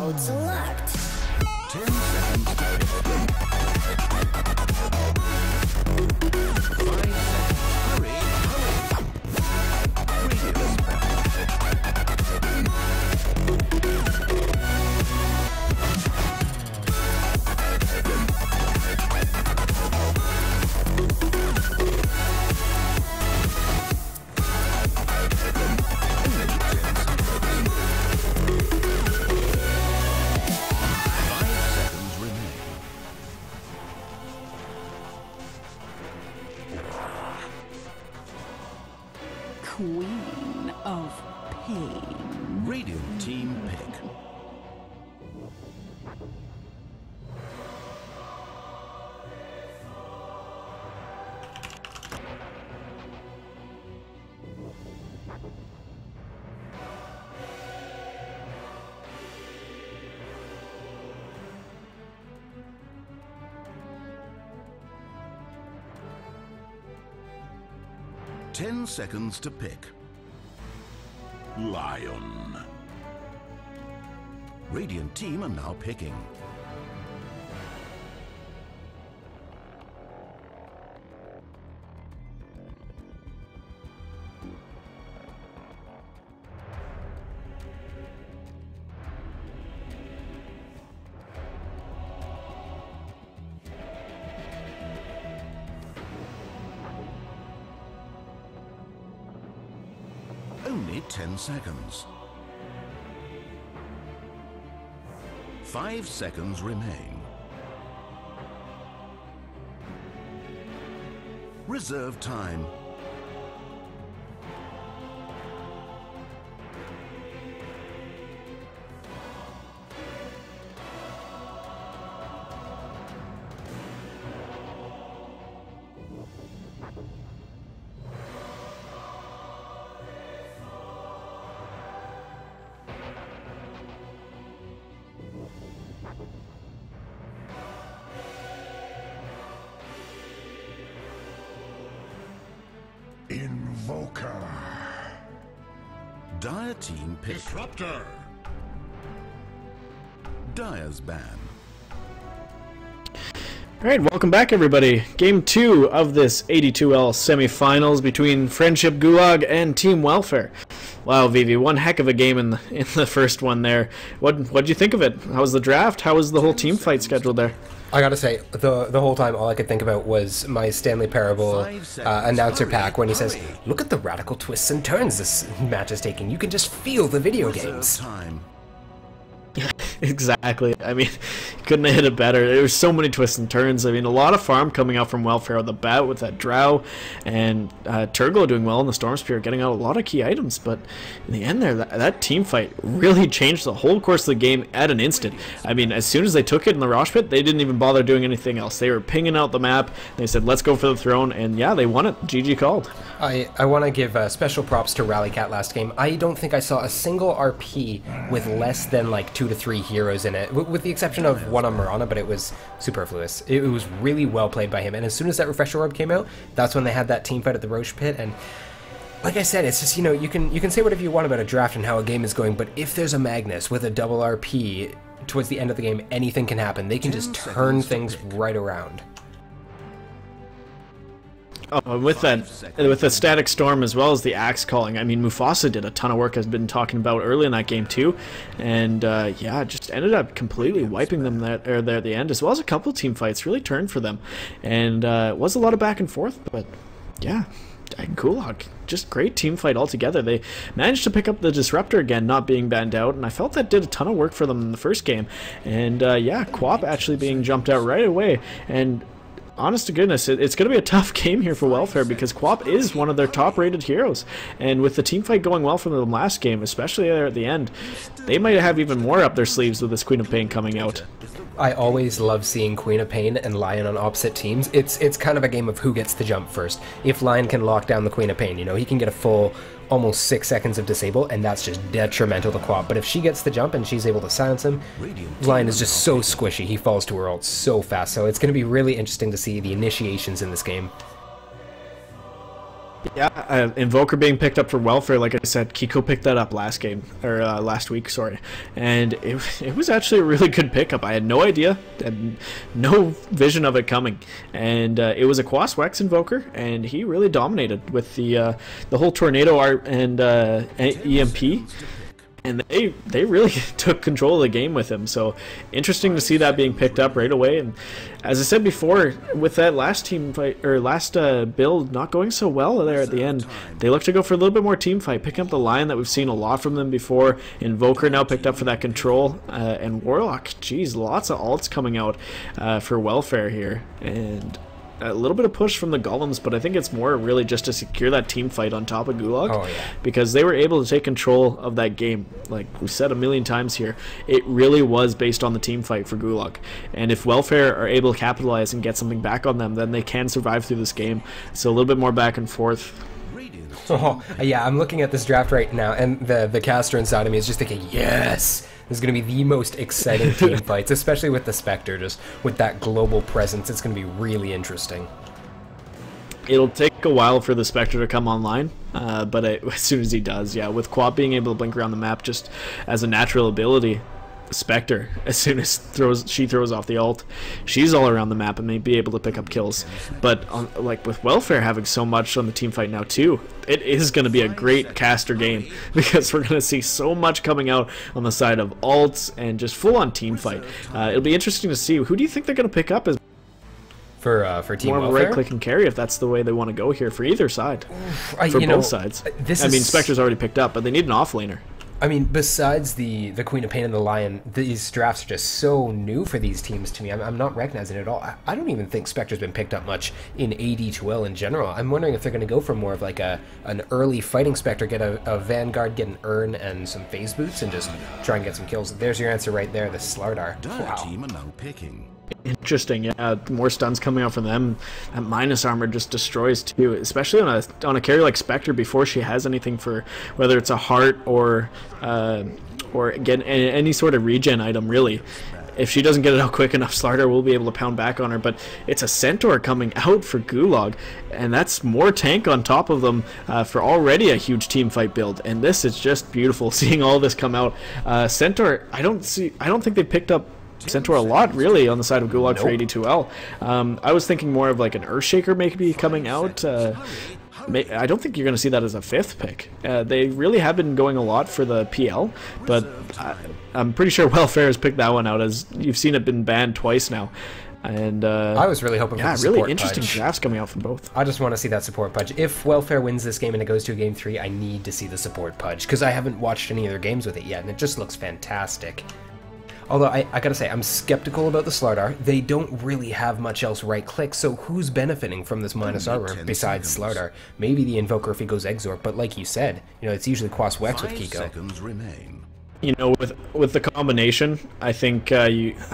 Mode select. 10 seconds to pick. 5 seconds. Hurry, hurry. Radio Queen of Pain. Radiant team pick. Ten seconds to pick. Lion. Radiant team are now picking. Only 10 seconds. 5 seconds remain. Reserve time. Invoker. Dire team pick. Disruptor. Dire's ban. Alright, welcome back everybody. Game 2 of this AD2L semifinals between Friendship Gulag and Team Welfare. Wow, Vivi, one heck of a game in the first one there. What'd you think of it? How was the draft? How was the whole team fight scheduled there? I gotta say, the whole time all I could think about was my Stanley Parable announcer pack when he says, "Look at the radical twists and turns this match is taking. You can just feel the video games." Exactly. I mean, couldn't have hit it better. There were so many twists and turns. I mean, a lot of farm coming out from Welfare on the bat with that Drow, and Turglo doing well in the Storm Spear, getting out a lot of key items. But in the end there, that team fight really changed the whole course of the game at an instant. I mean, as soon as they took it in the Rosh Pit, they didn't even bother doing anything else. They were pinging out the map. They said, let's go for the throne, and yeah, they won it. GG called. I want to give special props to Rallycat last game. I don't think I saw a single RP with less than like 2 to 3 heroes in it, with the exception of one on Marana, but it was superfluous. It was really well played by him, and as soon as that refresher orb came out, that's when they had that team fight at the Roche Pit. And like I said, it's just, you know, you can say whatever you want about a draft and how a game is going, but if there's a Magnus with a double RP towards the end of the game, anything can happen. They can just turn things right around. Oh, with the static storm as well as the axe calling, I mean, Mufasa did a ton of work, as been talking about early in that game too, and yeah, just ended up completely wiping them there at the end, as well as a couple of team fights really turned for them, and it was a lot of back and forth, but yeah, Gulag, just great team fight altogether. They managed to pick up the Disruptor again, not being banned out, and I felt that did a ton of work for them in the first game, and yeah, Quap actually being jumped out right away, and honest to goodness, it's going to be a tough game here for Welfare because Quap is one of their top-rated heroes, and with the team fight going well from them last game, especially there at the end, they might have even more up their sleeves with this Queen of Pain coming out. I always love seeing Queen of Pain and Lion on opposite teams. It's kind of a game of who gets the jump first. If Lion can lock down the Queen of Pain, you know, he can get a full almost 6 seconds of disable, and that's just detrimental to Quap. But if she gets the jump and she's able to silence him, Lion is just so squishy. He falls to her ult so fast. So it's going to be really interesting to see the initiations in this game. Yeah, Invoker being picked up for welfare, like I said, Kiko picked that up last game, or last week, sorry, and it was actually a really good pickup. I had no idea, and no vision of it coming, and it was a Quas Wex Invoker, and he really dominated with the whole Tornado art and EMP. And they really took control of the game with him. So interesting to see that being picked up right away. And as I said before, with that last team fight or last build not going so well there at the end, they look to go for a little bit more team fight, picking up the line that we've seen a lot from them before. Invoker now picked up for that control, and Warlock. Geez, lots of alts coming out for welfare here, and a little bit of push from the Golems, but I think it's more really just to secure that team fight on top of Gulag. Oh, yeah. Because they were able to take control of that game. Like we've said a million times here, it really was based on the team fight for Gulag. And if Welfare are able to capitalize and get something back on them, then they can survive through this game. So a little bit more back and forth. Oh, yeah, I'm looking at this draft right now, and the caster inside of me is just thinking, yes! This is going to be the most exciting team fights, especially with the Spectre, just with that global presence. It's going to be really interesting. It'll take a while for the Spectre to come online, but as soon as he does, yeah, with Quap being able to blink around the map just as a natural ability, Spectre, as soon as she throws off the ult, she's all around the map and may be able to pick up kills. But like with Welfare having so much on the team fight now too, it is going to be a great caster game because we're going to see so much coming out on the side of ults and just full on team fight. It'll be interesting to see, who do you think they're going to pick up as for team more of a welfare? right click and carry, if that's the way they want to go here for either side, for both sides. I mean, Spectre's already picked up, but they need an offlaner. I mean, besides the Queen of Pain and the Lion, these drafts are just so new for these teams to me. I'm not recognizing it at all. I don't even think Spectre's been picked up much in AD2L in general. I'm wondering if they're going to go for more of like an early fighting Spectre, get a Vanguard, get an Urn and some phase boots, and just try and get some kills. There's your answer right there, the Slardar. Dire team are now picking. Interesting, yeah. More stuns coming out from them. That minus armor just destroys too, especially on a carry like Spectre before she has anything for whether it's a heart or again any sort of regen item really. If she doesn't get it out quick enough, Slardar will be able to pound back on her, but it's a Centaur coming out for Gulag, and that's more tank on top of them for already a huge team fight build, and this is just beautiful seeing all this come out. Centaur, I don't think they picked up Centaur a lot really on the side of Gulag for AD2L. I was thinking more of like an Earthshaker maybe coming out. I don't think you're going to see that as a 5th pick. They really have been going a lot for the PL, but I'm pretty sure Welfare has picked that one out, as you've seen it been banned twice now. And I was really hoping for the support really interesting pudge. drafts coming out from both. I just want to see that support pudge. If Welfare wins this game and it goes to a game 3, I need to see the support pudge, because I haven't watched any other games with it yet, and it just looks fantastic. Although, I gotta say, I'm skeptical about the Slardar. They don't really have much else right-click, so who's benefiting from this minus armor besides Slardar? Maybe the Invoker if he goes Exorb, but like you said, you know, it's usually Quas Wex with 5 Kiko. seconds remain. You know, with the combination, I think I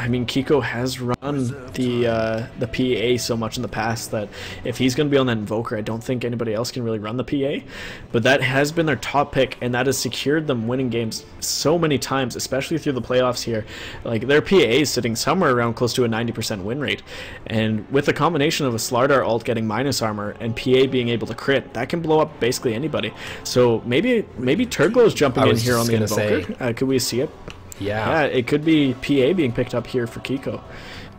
mean, Kiko has run the PA so much in the past that if he's going to be on that Invoker, I don't think anybody else can really run the PA. But that has been their top pick, and that has secured them winning games so many times, especially through the playoffs here. Like, their PA is sitting somewhere around close to a 90% win rate. And with the combination of a Slardar ult getting minus armor and PA being able to crit, that can blow up basically anybody. So maybe Turglow is jumping in here on the Invoker. Could we see it? Yeah, it could be PA being picked up here for Kiko.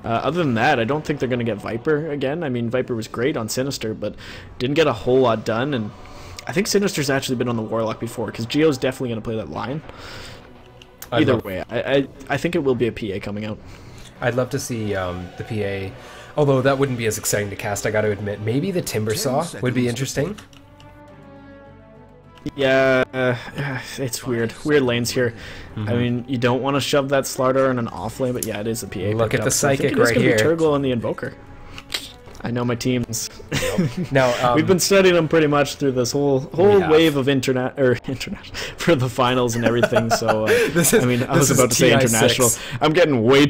Other than that, I don't think they're going to get Viper again. I mean, Viper was great on Sinister, but didn't get a whole lot done. And I think Sinister's actually been on the Warlock before, because Geo's definitely going to play that line. Either way, I think it will be a PA coming out. I'd love to see the PA, although that wouldn't be as exciting to cast, I got to admit. Maybe the Timbersaw would be interesting. Yeah, it's weird. Weird lanes here. I mean, you don't want to shove that Slardar in an off lane, but yeah, it is a PA. Look at the Psychic right here. Turglow and the Invoker. I know my teams. Now, we've been studying them pretty much through this whole wave of internet for the finals and everything. So I mean, I was about to say international. I'm way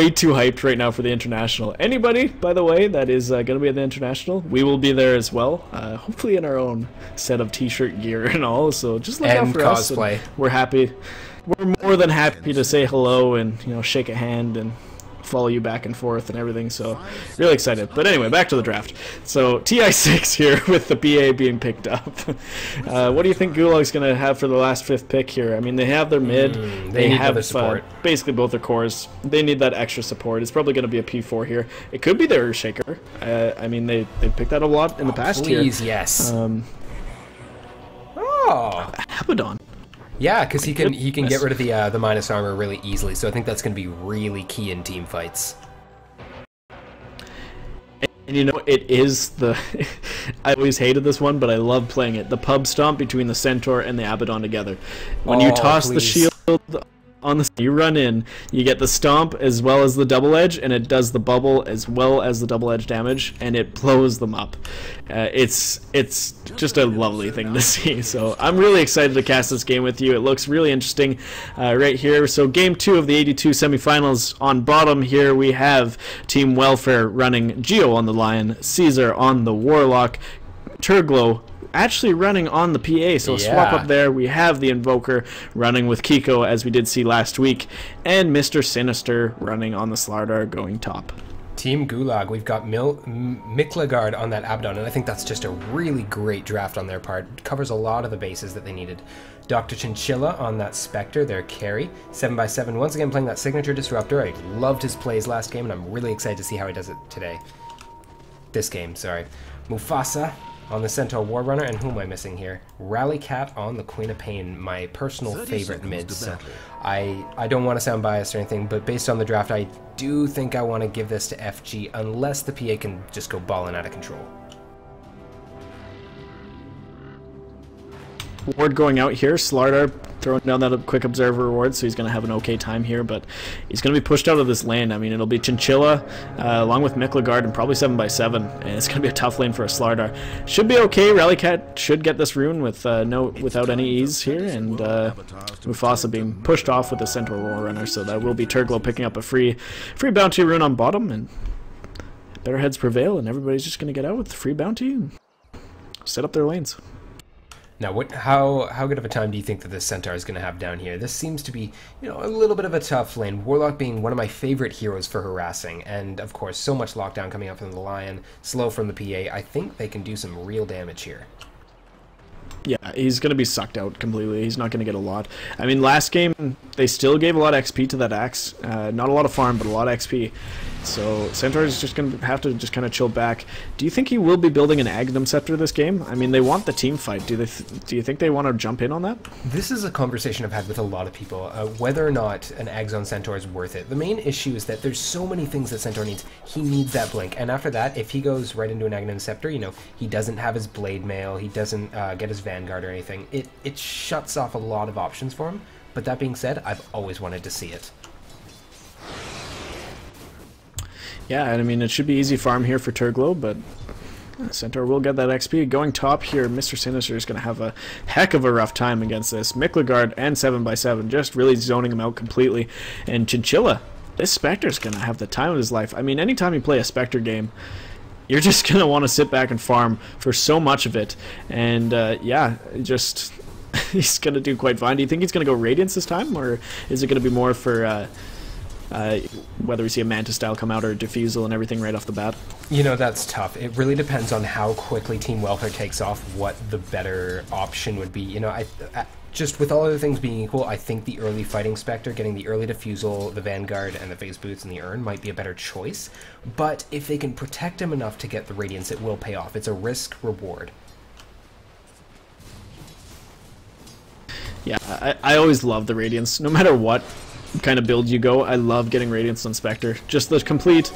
too hyped right now for the international. Anybody, by the way, that is going to be at the international, we will be there as well. Hopefully in our own set of t-shirt gear and all. So just look out for cosplay. us. We're happy. We're more than happy to say hello and shake a hand and follow you back and forth and everything, so really excited. But anyway, back to the draft. So TI6 here with the PA being picked up. What do you think Gulag's going to have for the last 5th pick here? I mean, they have their mid, they have support. Basically both their cores. They need that extra support. It's probably going to be a P4 here. It could be their Shaker. I mean, they picked that a lot in the past here. Please, yes. Abaddon. Yeah, because he can get rid of the minus armor really easily, so I think that's going to be really key in team fights. And you know, it is the... I always hated this one, but I love playing it. The pub stomp between the Centaur and the Abaddon together. When you toss the shield on the... You run in, you get the stomp as well as the double edge, and it does the bubble as well as the double edge damage, and it blows them up. It's just a lovely thing to see. So I'm really excited to cast this game with you. It looks really interesting right here. So game 2 of the AD2 semifinals. On bottom here we have Team Welfare running Geo on the Lion, Caesar on the Warlock, Turglow actually running on the PA, so swap up there. We have the Invoker running with Kiko, as we did see last week, and Mr. Sinister running on the Slardar going top. Team Gulag, we've got Miklagard on that Abaddon, and I think that's just a really great draft on their part. It covers a lot of the bases that they needed. Dr. Chinchilla on that Spectre, their carry. 7x7, once again playing that signature disruptor. I loved his plays last game, and I'm really excited to see how he does it today. This game, sorry. Mufasa on the Centaur Warrunner, and who am I missing here? Rally Cat on the Queen of Pain, my personal favorite mid. So I don't want to sound biased or anything, but based on the draft, I do think I want to give this to FG, unless the PA can just go balling out of control. Ward going out here, Slardar throwing down that quick observer reward, so he's going to have an okay time here, but he's going to be pushed out of this lane. I mean, it'll be Chinchilla along with Miklagard and probably 7x7, and it's going to be a tough lane for a Slardar. Should be okay. Rallycat should get this rune with without any ease here, and Mufasa being pushed off with the Centaur Warrunner, so that will be Turglow picking up a free bounty rune on bottom, and better heads prevail, and everybody's just going to get out with the free bounty and set up their lanes. Now, how good of a time do you think that this Centaur is going to have down here? This seems to be, you know, a little bit of a tough lane. Warlock being one of my favorite heroes for harassing, and of course, so much lockdown coming up from the Lion, slow from the PA. I think they can do some real damage here. Yeah, he's going to be sucked out completely. He's not going to get a lot. I mean, last game, they still gave a lot of XP to that axe. Not a lot of farm, but a lot of XP. So Centaur is just going to have to just kind of chill back. Do you think he will be building an Agnum Scepter this game? I mean, they want the team fight. Do you think they want to jump in on that? This is a conversation I've had with a lot of people, whether or not an Axon Centaur is worth it. The main issue is that there's so many things that Centaur needs. He needs that blink, and after that, if he goes right into an Agnum Scepter, you know, he doesn't have his Blade Mail, he doesn't get his Vanguard or anything. It shuts off a lot of options for him, but that being said, I've always wanted to see it. Yeah, and I mean, it should be easy farm here for Turglow, but Centaur will get that XP. Going top here, Mr. Sinister is going to have a heck of a rough time against this. Miklagard and 7x7 just really zoning him out completely. And Chinchilla, this Spectre is going to have the time of his life. I mean, anytime you play a Spectre game, you're just going to want to sit back and farm for so much of it. And yeah, just he's going to do quite fine. Do you think he's going to go Radiance this time, or is it going to be more for... whether we see a Manta style come out or a Diffusal and everything right off the bat? You know, that's tough. It really depends on how quickly Team Welfare takes off, what the better option would be. You know, I just with all other things being equal, I think the early Fighting Spectre, getting the early Diffusal, the Vanguard, and the Phase Boots and the Urn might be a better choice. But if they can protect him enough to get the Radiance, it will pay off. It's a risk-reward. Yeah, I always love the Radiance, no matter what kind of build you go. I love getting Radiance on Spectre. Just the complete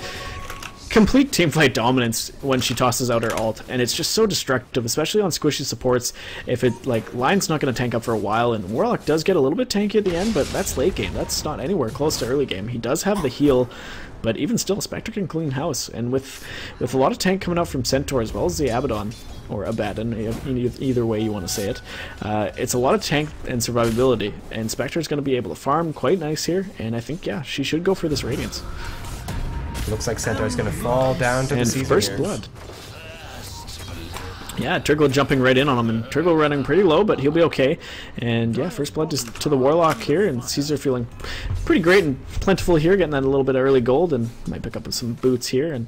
teamfight dominance when she tosses out her ult, and it's just so destructive, especially on squishy supports. If it, like, Lion's not going to tank up for a while, and Warlock does get a little bit tanky at the end, but that's late game. That's not anywhere close to early game. He does have the heal, but even still, Spectre can clean house, and with a lot of tank coming out from Centaur as well as the Abaddon, or Abaddon, either way you want to say it, it's a lot of tank and survivability, and Spectre is going to be able to farm quite nice here, and I think, yeah, she should go for this Radiance. Looks like Centaur is going to fall down to the Caesar first here. blood. Yeah, Turgle jumping right in on him, and Turgle running pretty low, but he'll be okay. And yeah, first blood to the Warlock here, and Caesar feeling pretty great and plentiful here, getting that a little bit of early gold, and might pick up some boots here. And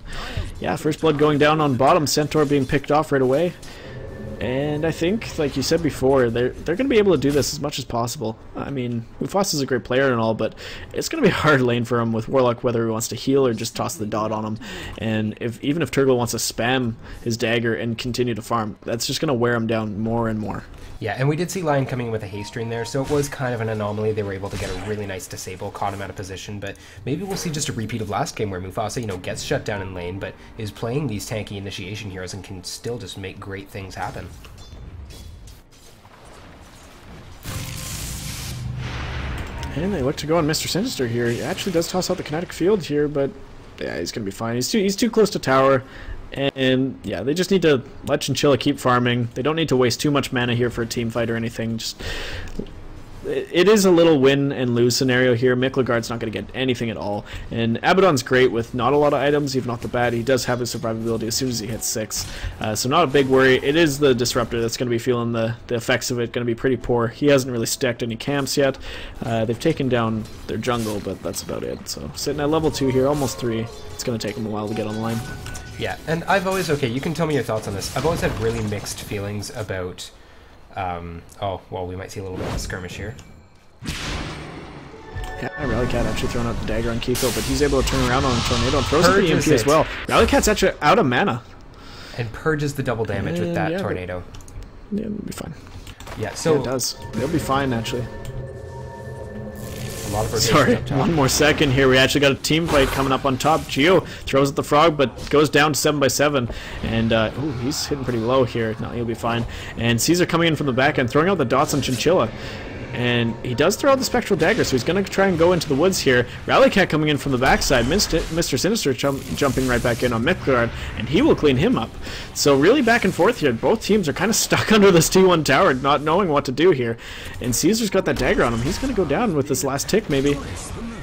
yeah, first blood going down on bottom, Centaur being picked off right away. And I think, like you said before, they're going to be able to do this as much as possible. I mean, Mufasa's a great player and all, but it's going to be a hard lane for him with Warlock, whether he wants to heal or just toss the dot on him. And even if Turgle wants to spam his dagger and continue to farm, that's just going to wear him down more and more. Yeah, and we did see Lion coming in with a haste ring there, so it was kind of an anomaly. They were able to get a really nice disable, caught him out of position, but maybe we'll see just a repeat of last game where Mufasa, you know, gets shut down in lane, but is playing these tanky initiation heroes and can still just make great things happen. And they look to go on Mr. Sinister here. He actually does toss out the kinetic field here, but yeah, he's going to be fine. He's too close to tower. And yeah, they just need to let Chinchilla keep farming. They don't need to waste too much mana here for a team fight or anything. Just it is a little win and lose scenario here. Miklegard's not going to get anything at all. And Abaddon's great with not a lot of items, even off the bat. He does have his survivability as soon as he hits 6. So not a big worry. It is the Disruptor that's going to be feeling the effects of it. Going to be pretty poor. He hasn't really stacked any camps yet. They've taken down their jungle, but that's about it. So sitting at level 2 here, almost 3. It's going to take him a while to get online. Yeah, and I've always, okay, you can tell me your thoughts on this. I've always had really mixed feelings about, oh, well, we might see a little bit of a skirmish here. Yeah, Rallycat actually throwing out the dagger on Kiko, but he's able to turn around on a tornado and throws the EMP as well. Rallycat's actually out of mana. And purges the double damage with that tornado. Yeah, it'll be fine. Yeah, so... Yeah, it does. It'll be fine, actually. A lot of Sorry, one more second here. We actually got a team fight coming up on top. Geo throws at the frog, but goes down to 7x7. And, ooh, he's hitting pretty low here. No, he'll be fine. And Caesar coming in from the back end, throwing out the dots on Chinchilla. And he does throw out the Spectral Dagger, so he's going to try and go into the woods here. Rallycat coming in from the backside. Mr. Sinister jumping right back in on Miklegard, and he will clean him up. So really back and forth here. Both teams are kind of stuck under this T1 tower, not knowing what to do here. And Caesar's got that dagger on him. He's going to go down with this last tick, maybe.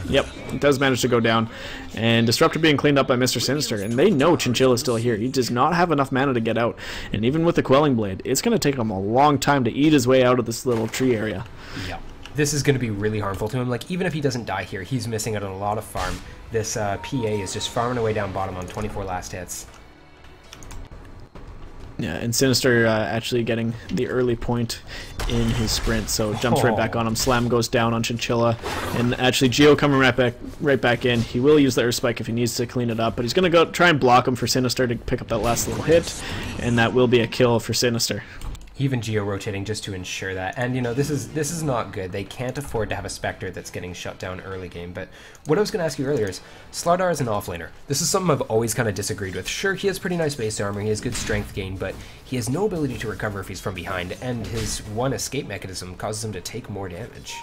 Yep, it does manage to go down. And Disruptor being cleaned up by Mr. Sinister. And they know Chinchilla is still here. He does not have enough mana to get out. And even with the Quelling Blade, it's going to take him a long time to eat his way out of this little tree area. Yeah. This is going to be really harmful to him. Like, even if he doesn't die here, he's missing out on a lot of farm. This PA is just farming away down bottom on 24 last hits. Yeah, and Sinister actually getting the early point in his sprint, so jumps right back on him. Slam goes down on Chinchilla, and actually Geo coming right back in. He will use the Earth Spike if he needs to clean it up, but he's going to go try and block him for Sinister to pick up that last little hit, and that will be a kill for Sinister. Even geo-rotating just to ensure that. And, you know, this is not good. They can't afford to have a Spectre that's getting shut down early game. But what I was going to ask you earlier is, Slardar is an offlaner. This is something I've always kind of disagreed with. Sure, he has pretty nice base armor, he has good strength gain, but he has no ability to recover if he's from behind, and his one escape mechanism causes him to take more damage.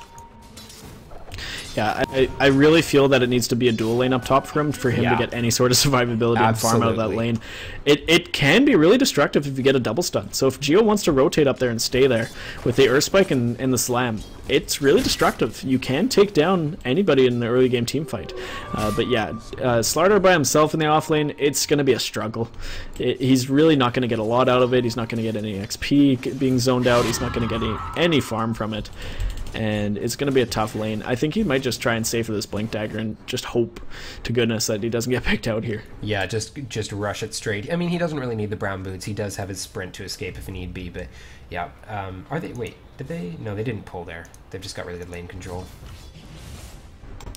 Yeah, I really feel that it needs to be a dual lane up top for him to get any sort of survivability and farm out of that lane. It can be really destructive if you get a double stun. So if Geo wants to rotate up there and stay there with the Earth Spike and the Slam, it's really destructive. You can take down anybody in the early game team fight. But yeah, Slardar by himself in the off lane, it's going to be a struggle. He's really not going to get a lot out of it. He's not going to get any XP being zoned out. He's not going to get any farm from it. And it's going to be a tough lane. I think he might just try and save for this Blink Dagger and just hope to goodness that he doesn't get picked out here. Yeah, just rush it straight. I mean, he doesn't really need the brown boots. He does have his sprint to escape if need be, but yeah. Are they... Wait, did they... No, they didn't pull there. They've just got really good lane control.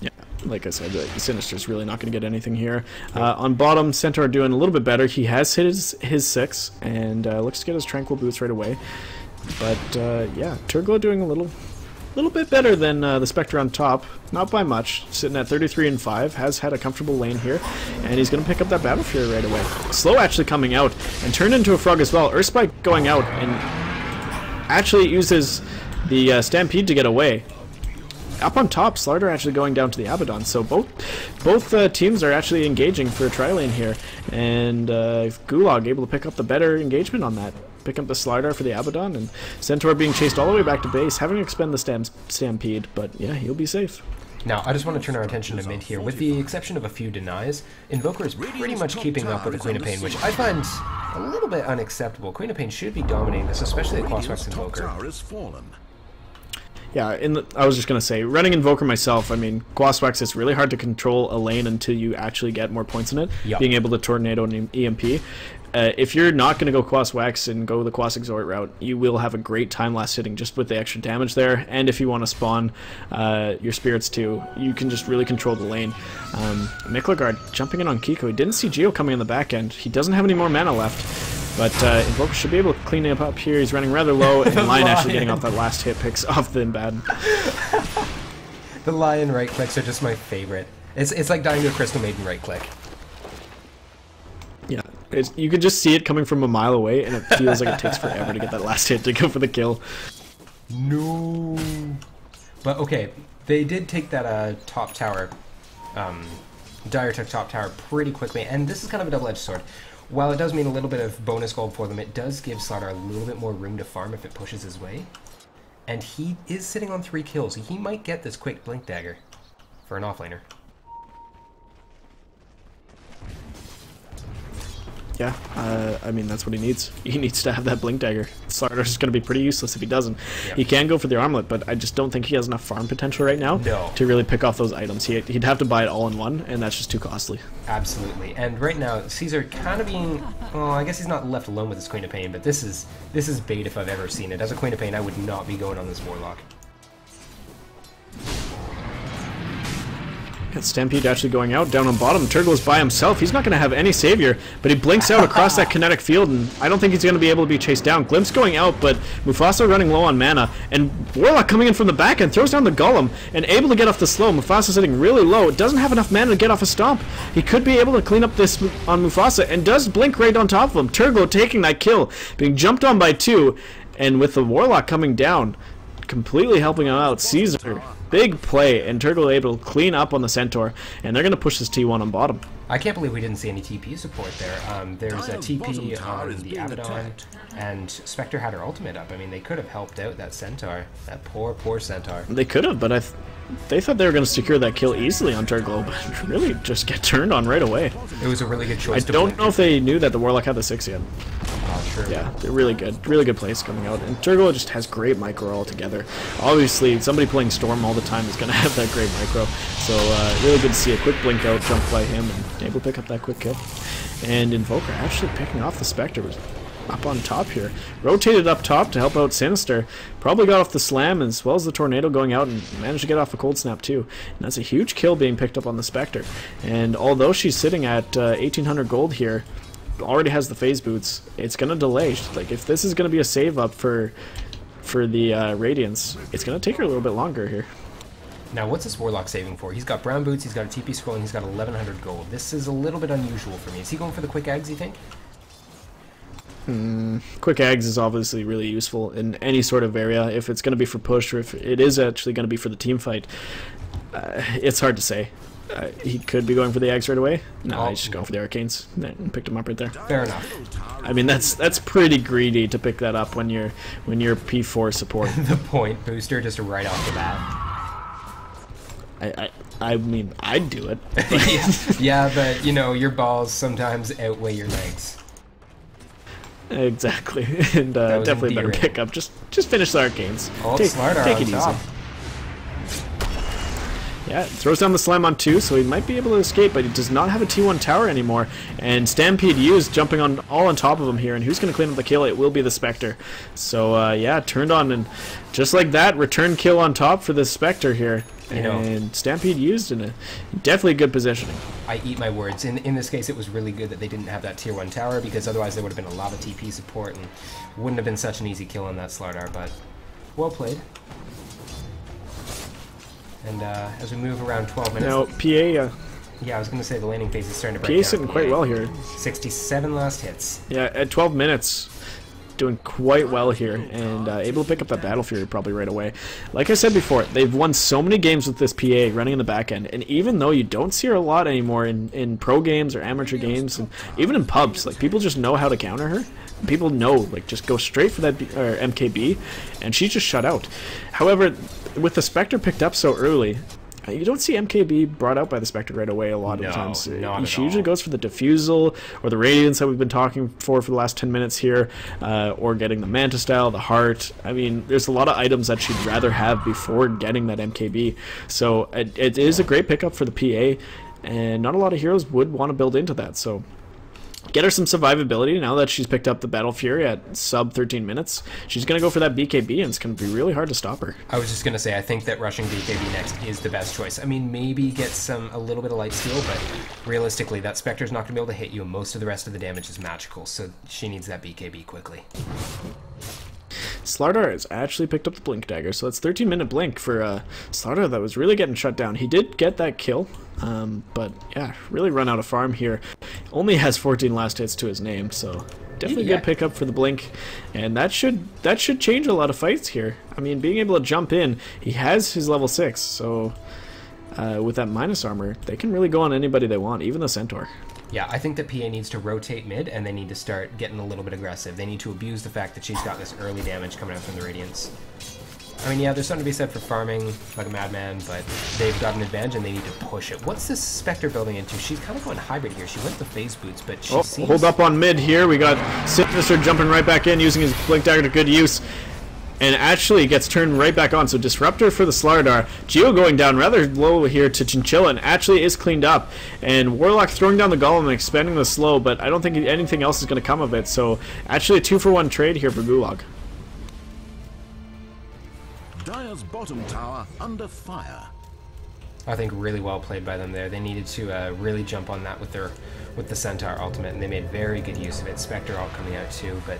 Yeah, like I said, Sinister's really not going to get anything here. On bottom, Centaur doing a little bit better. He has hit his 6, and looks to get his Tranquil Boots right away. But yeah, Turglo doing a little bit better than the Spectre on top, not by much, sitting at 33 and 5, has had a comfortable lane here, and he's going to pick up that Battle Fury right away. Slow actually coming out, and turned into a frog as well. Earth Spike going out, and actually uses the Stampede to get away. Up on top, Slardar actually going down to the Abaddon, so both teams are actually engaging for a tri-lane here, and Gulag able to pick up the better engagement on that. Pick up the Slardar for the Abaddon, and Centaur being chased all the way back to base, having to expend the Stampede, but yeah, he'll be safe. Now, I just want to turn our attention to mid here. With the exception of a few denies, Invoker is pretty much keeping up with the Queen of Pain, which I find a little bit unacceptable. Queen of Pain should be dominating this, especially the Quaswex Invoker. Yeah, I was just going to say, running Invoker myself, I mean, Quaswex is really hard to control a lane until you actually get more points in it, being able to Tornado and EMP. If you're not going to go Quaswex and go the Quas Exort route, you will have a great time last hitting just with the extra damage there, and if you want to spawn your spirits too, you can just really control the lane. Miklagard jumping in on Kiko. He didn't see Geo coming in the back end. He doesn't have any more mana left, but Invoker should be able to clean him up here. He's running rather low, and Lion actually getting off that last hit picks off the bad. The Lion right clicks are just my favorite. It's like dying to a Crystal Maiden right click. Yeah, you could just see it coming from a mile away, and it feels like it takes forever to get that last hit to go for the kill. No. But okay, they did take that top tower. Dire took top tower pretty quickly, and this is kind of a double-edged sword. While it does mean a little bit of bonus gold for them, it does give Slardar a little bit more room to farm if it pushes his way. And he is sitting on 3 kills. He might get this quick Blink Dagger for an offlaner. Yeah, I mean, that's what he needs. He needs to have that Blink Dagger. Slardar's is going to be pretty useless if he doesn't. Yep. He can go for the armlet, but I just don't think he has enough farm potential right now to really pick off those items. He'd have to buy it all in one, and that's just too costly. Absolutely. And right now, Caesar kind of being... Oh, I guess he's not left alone with his Queen of Pain, but this is bait if I've ever seen it. As a Queen of Pain, I would not be going on this Warlock. Got Stampede actually going out, down on bottom. Turgle is by himself. He's not going to have any savior, but he blinks out across that kinetic field, and I don't think he's going to be able to be chased down. Glimpse going out, but Mufasa running low on mana, and Warlock coming in from the back end, throws down the Golem, and able to get off the slow. Mufasa sitting really low, doesn't have enough mana to get off a stomp. He could be able to clean up this on Mufasa, and does blink right on top of him. Turgle taking that kill, being jumped on by 2, and with the Warlock coming down, completely helping him out. Caesar, big play, and Turgle able to clean up on the Centaur, and they're going to push this T1 on bottom. I can't believe we didn't see any TP support there. There's a TP on the Abaddon, and Spectre had her ultimate up. I mean, they could have helped out that Centaur, that poor, poor Centaur. They could have, but they thought they were going to secure that kill easily on Turgle, but really just get turned on right away. It was a really good choice. I don't know if they knew that the Warlock had the 6 yet. Sure. Yeah, they're really good plays coming out, and Turgle just has great micro altogether. Obviously, somebody playing Storm all the time is going to have that great micro, so really good to see a quick blink out jump by him and able to pick up that quick kill. And Invoker actually picking off the Spectre, was up on top here. Rotated up top to help out Sinister. Probably got off the slam as well as the Tornado going out and managed to get off a cold snap too. And that's a huge kill being picked up on the Spectre. And although she's sitting at 1800 gold here, already has the phase boots, it's gonna delay. Like, if this is gonna be a save up for the Radiance, it's gonna take her a little bit longer here. Now, what's this Warlock saving for? He's got brown boots, he's got a TP scroll, and he's got 1100 gold. This is a little bit unusual for me. Is he going for the quick eggs, you think? Quick eggs is obviously really useful in any sort of area. If it's going to be for push, or if it is actually going to be for the team fight, it's hard to say. He could be going for the eggs right away. No, he's just going for the arcanes. And picked him up right there. Fair enough. I mean, that's pretty greedy to pick that up when you're P4 support. The point booster just right off the bat. I mean, I'd do it. Yeah, but you know, your balls sometimes outweigh your legs. Exactly, and definitely a better pickup. Just finish the arcanes. Oh, take it easy. Yeah, throws down the slam on 2, so he might be able to escape, but he does not have a T1 tower anymore. And Stampede used jumping all on top of him here, and who's going to clean up the kill? It will be the Spectre. So yeah, turned on, and just like that, return kill on top for the Spectre here. And Stampede used in a definitely good positioning. I eat my words. In this case, it was really good that they didn't have that tier 1 tower, because otherwise there would have been a lot of TP support and wouldn't have been such an easy kill on that Slardar, but well played. And as we move around 12 minutes... Now, PA... yeah, I was going to say the landing phase is starting to break PA down. sitting quite well here. 67 last hits. Yeah, at 12 minutes... doing quite well here, and able to pick up that Battle Fury probably right away. Like I said before, they've won so many games with this PA running in the back end, and even though you don't see her a lot anymore in pro games or amateur games, and even in pubs, like, people just know how to counter her. People know, like, just go straight for that MKB, and she's just shut out. However, with the Spectre picked up so early, You don't see MKB brought out by the Spectre right away a lot of the times. She usually goes for the Diffusal or the Radiance that we've been talking for the last 10 minutes here, or getting the Manta Style, the Heart. I mean, there's a lot of items that she'd rather have before getting that MKB. So it is a great pickup for the PA, and not a lot of heroes would want to build into that. So get her some survivability now that she's picked up the Battle Fury at sub 13 minutes. She's going to go for that BKB, and it's going to be really hard to stop her. I was just going to say, I think that rushing BKB next is the best choice. I mean, maybe get a little bit of lifesteal, but realistically, that Spectre's not going to be able to hit you, and most of the rest of the damage is magical, so she needs that BKB quickly. Slardar has actually picked up the Blink Dagger, so that's 13-minute Blink for Slardar that was really getting shut down. He did get that kill, but yeah, really run out of farm here. Only has 14 last hits to his name, so definitely good pickup for the Blink, and that should change a lot of fights here. I mean, being able to jump in, he has his level 6, so with that minus armor, they can really go on anybody they want, even the Centaur. Yeah, I think that PA needs to rotate mid, and they need to start getting a little bit aggressive. They need to abuse the fact that she's got this early damage coming out from the Radiance. I mean, yeah, there's something to be said for farming like a madman, but they've got an advantage and they need to push it. What's this Spectre building into? She's kind of going hybrid here. She went the phase boots, but she seems... Hold up on mid here. We got Sinister jumping right back in, using his Blink Dagger to good use. And actually gets turned right back on. So Disruptor for the Slardar. Geo going down rather low here to Chinchilla, and actually is cleaned up. And Warlock throwing down the Golem and expanding the slow, but I don't think anything else is going to come of it. So actually a 2-for-1 trade here for Gulag. Dire's bottom tower under fire. I think really well played by them there. They needed to really jump on that with the Centaur ultimate, and they made very good use of it. Spectre ult coming out too, but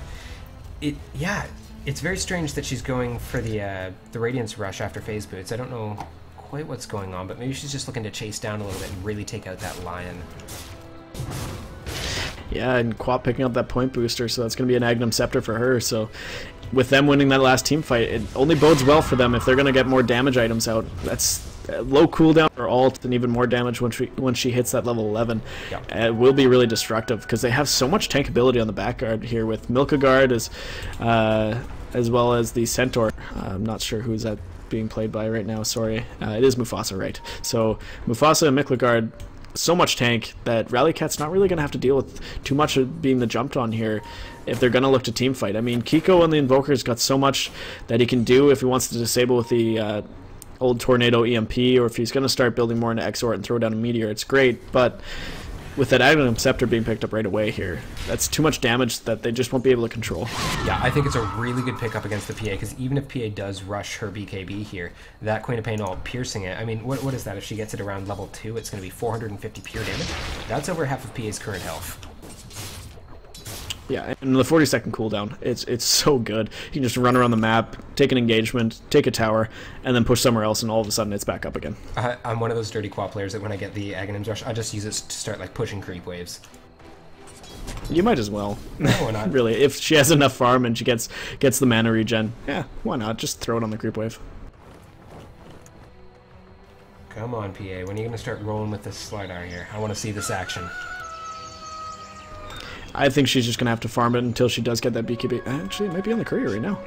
it's very strange that she's going for the Radiance Rush after phase boots. I don't know quite what's going on, but maybe she's just looking to chase down a little bit and really take out that Lion. Yeah, and Quap picking up that point booster, so that's going to be an Agnum Scepter for her. So with them winning that last team fight, it only bodes well for them if they're going to get more damage items out. That's low cooldown for ult and even more damage when she hits that level 11. Yep. It will be really destructive because they have so much tankability on the back guard here with Milkagard as well as the Centaur. I'm not sure who's that being played by right now, sorry. It is Mufasa, right? So Mufasa and Milkagard, so much tank that Rallycat's not really going to have to deal with too much of being the jumped on here if they're going to look to team fight. I mean, Kiko on the Invoker's got so much that he can do if he wants to disable with the old Tornado EMP, or if he's going to start building more into Exort and throw down a Meteor, it's great, but with that Agnum Scepter being picked up right away here, that's too much damage that they just won't be able to control. Yeah, I think it's a really good pickup against the PA, because even if PA does rush her BKB here, that Queen of Pain ult piercing it, I mean, what is that? If she gets it around level 2, it's going to be 450 pure damage. That's over half of PA's current health. Yeah, and the 40-second cooldown, it's so good. You can just run around the map, take an engagement, take a tower, and then push somewhere else, and all of a sudden it's back up again. I'm one of those dirty quad players that when I get the Aghanim's Rush, I just use it to start like pushing creep waves. You might as well. No, why not? Really, if she has enough farm and she gets the mana regen, yeah, why not? Just throw it on the creep wave. Come on, PA. When are you going to start rolling with this Slardar here? I want to see this action. I think she's just going to have to farm it until she does get that BKB. Actually, it might be on the courier right now.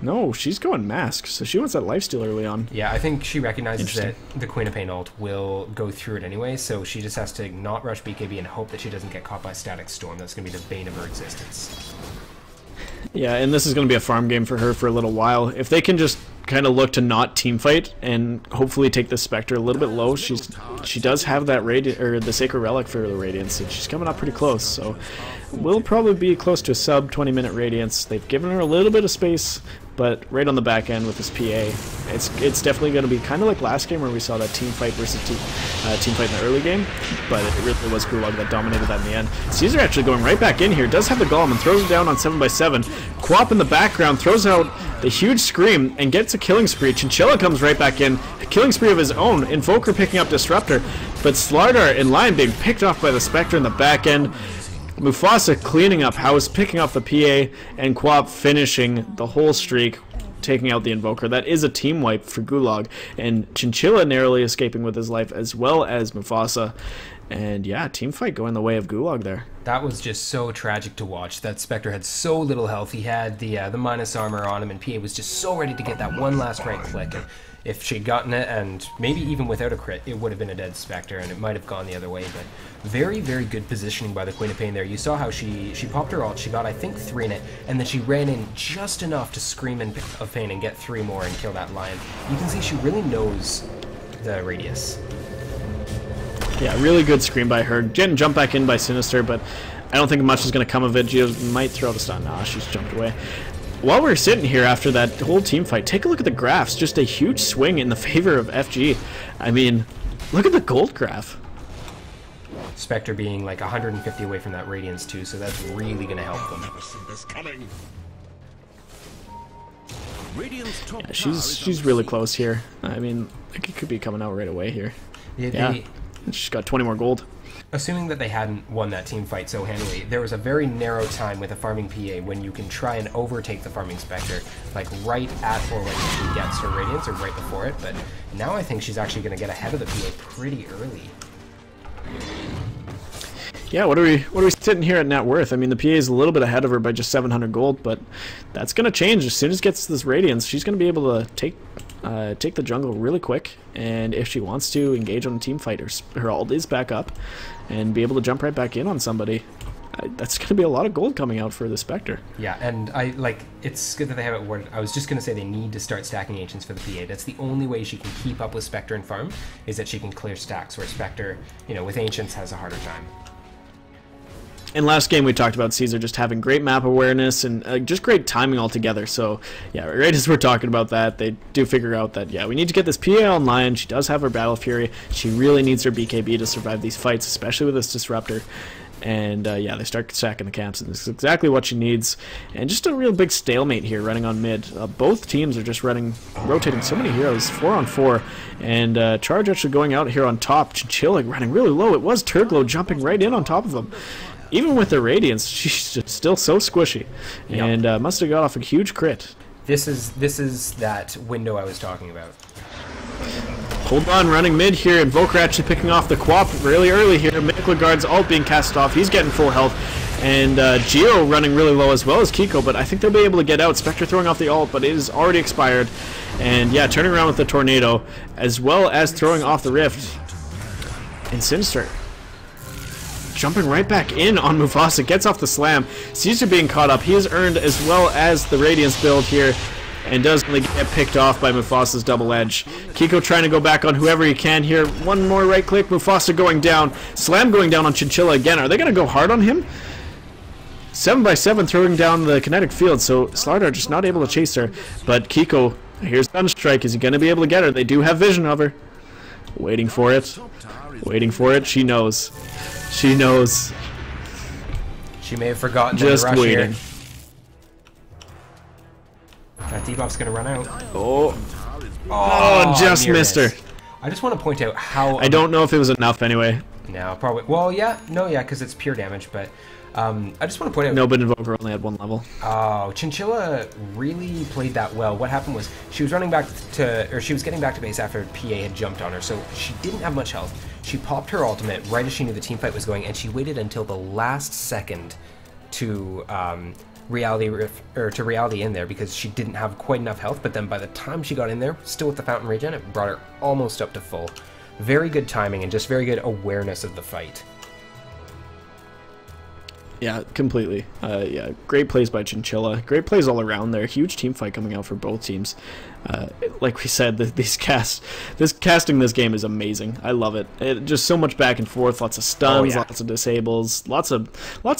No, she's going Mask, so she wants that lifesteal early on. Yeah, I think she recognizes that the Queen of Pain ult will go through it anyway, so she just has to not rush BKB and hope that she doesn't get caught by Static Storm. That's going to be the bane of her existence. Yeah, and this is going to be a farm game for her for a little while. If they can just kind of look to not team fight and hopefully take the Spectre a little bit low, she does have that the Sacred Relic for the Radiance, and she's coming up pretty close, so we'll probably be close to a sub 20-minute Radiance. They've given her a little bit of space, but right on the back end with this PA, it's definitely going to be kind of like last game where we saw that team fight versus team fight in the early game, but it really was Gulag that dominated that in the end. Caesar actually going right back in here, does have the Golem and throws it down on 7x7. Quap in the background throws out the huge Scream and gets a killing spree. Chinchilla comes right back in, a killing spree of his own. Invoker picking up Disruptor, but Slardar and Lion being picked off by the Spectre in the back end. Mufasa cleaning up house, picking off the PA, and Quap finishing the whole streak, taking out the Invoker. That is a team wipe for Gulag, and Chinchilla narrowly escaping with his life, as well as Mufasa. And yeah, team fight going the way of Gulag there. That was just so tragic to watch. That Spectre had so little health. He had the minus armor on him, and PA was just so ready to get that one last right click. And If she'd gotten it, and maybe even without a crit, it would have been a dead Spectre, and it might have gone the other way, but very, very good positioning by the Queen of Pain there. You saw how she popped her ult, she got, I think, 3 in it, and then she ran in just enough to scream of pain and get 3 more and kill that Lion. You can see she really knows the radius. Yeah, really good screen by her. Getting jumped back in by Sinister, but I don't think much is going to come of it. Geo might throw the stun. Nah, she's jumped away. While we're sitting here after that whole team fight, take a look at the graphs. Just a huge swing in the favor of FG. I mean, look at the gold graph. Spectre being like 150 away from that Radiance too, so that's really going to help them. Yeah, she's really close here. I mean, I think it could be coming out right away here. Yeah, she's got 20 more gold. Assuming that they hadn't won that team fight so handily, there was a very narrow time with a farming PA when you can try and overtake the farming Spectre, like right at or when she gets her Radiance, or right before it, but now I think she's actually going to get ahead of the PA pretty early. Yeah, what are we sitting here at net worth? I mean, the PA is a little bit ahead of her by just 700 gold, but that's going to change as soon as it gets this Radiance. She's going to be able to take the jungle really quick, and if she wants to engage on the team fighters, her ult is back up, and be able to jump right back in on somebody. That's going to be a lot of gold coming out for the Spectre. Yeah, and it's good that they have it worded. I was just going to say they need to start stacking Ancients for the PA. That's the only way she can keep up with Spectre and farm, is that she can clear stacks, where Spectre, you know, with Ancients has a harder time. In last game, we talked about Caesar just having great map awareness and just great timing altogether. So, yeah, right as we're talking about that, they do figure out that, yeah, we need to get this PA online. She does have her Battle Fury. She really needs her BKB to survive these fights, especially with this Disruptor. And, yeah, they start stacking the camps, and this is exactly what she needs. And just a real big stalemate here running on mid. Both teams are just rotating so many heroes, 4 on 4. And Charge actually going out here on top. Chinchilla running really low. It was Turglow jumping right in on top of him. Even with the Radiance, she's still so squishy, and must have got off a huge crit. This is that window I was talking about. Hold on, running mid here, Invoker actually picking off the Quap really early here. Miklegard's ult being cast off, he's getting full health, and Geo running really low as well as Kiko, but I think they'll be able to get out. Spectre throwing off the ult, but it is already expired, and yeah, turning around with the Tornado, as well as throwing off the Rift. And Sinister jumping right back in on Mufasa, gets off the slam. Caesar being caught up. He has earned as well as the Radiance build here, and does only get picked off by Mufasa's double edge. Kiko trying to go back on whoever he can here. One more right click. Mufasa going down. Slam going down on Chinchilla again. Are they going to go hard on him? 7x7 throwing down the kinetic field, so Slardar just not able to chase her. But Kiko, here's Sunstrike. Is he going to be able to get her? They do have vision of her. Waiting for it. Waiting for it. She knows. She knows. She may have forgotten just the rush waiting. Here. That debuff's gonna run out. Oh, just missed her. I just want to point out how... I don't know if it was enough anyway. No, probably... Well, yeah. No, yeah, because it's pure damage, but... I just want to point out... No, but Invoker only had 1 level. Oh, Chinchilla really played that well. What happened was she was running back to... Or she was getting back to base after PA had jumped on her, so she didn't have much health. She popped her ultimate right as she knew the teamfight was going, and she waited until the last second to reality in there because she didn't have quite enough health. But then by the time she got in there, still with the Fountain Regen, it brought her almost up to full. Very good timing and just very good awareness of the fight. Yeah, completely. Yeah, great plays by Chinchilla. Great plays all around there. Huge team fight coming out for both teams. Like we said, this casting this game is amazing. I love it. Just so much back and forth, lots of stuns, lots of disables, lots of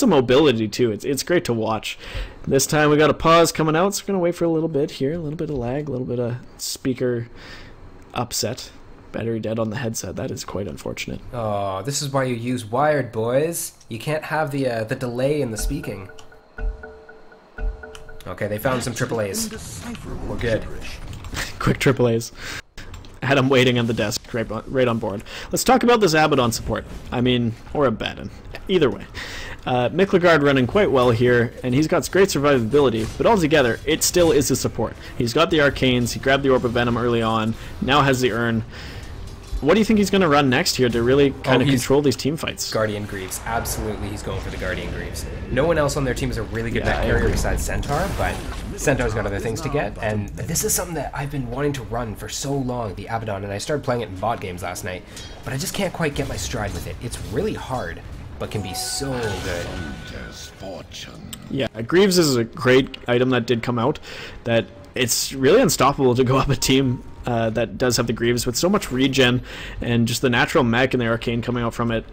mobility too. It's great to watch. This time we got a pause coming out, so we're gonna wait for a little bit here, a little bit of lag, a little bit of speaker upset. Battery dead on the headset. That is quite unfortunate. Oh, this is why you use wired, boys. You can't have the delay in the speaking. Okay, they found some AAAs. We're good. Quick AAAs. I had him waiting on the desk right on board. Let's talk about this Abaddon support. I mean, or Abaddon. Either way. Miklegard running quite well here, and he's got great survivability, but altogether, it still is a support. He's got the Arcanes, he grabbed the Orb of Venom early on, now has the Urn. What do you think he's going to run next here to really kind of control these team fights? Guardian Greaves. Absolutely, he's going for the Guardian Greaves. No one else on their team is a really good mech carrier besides Centaur, but Centaur's got other things to get, and this is something that I've been wanting to run for so long, the Abaddon, and I started playing it in bot games last night, but I just can't quite get my stride with it. It's really hard, but can be so good. Yeah, Greaves is a great item that did come out, that it's really unstoppable to go up a team that does have the Greaves with so much regen and just the natural mech and the arcane coming out from it.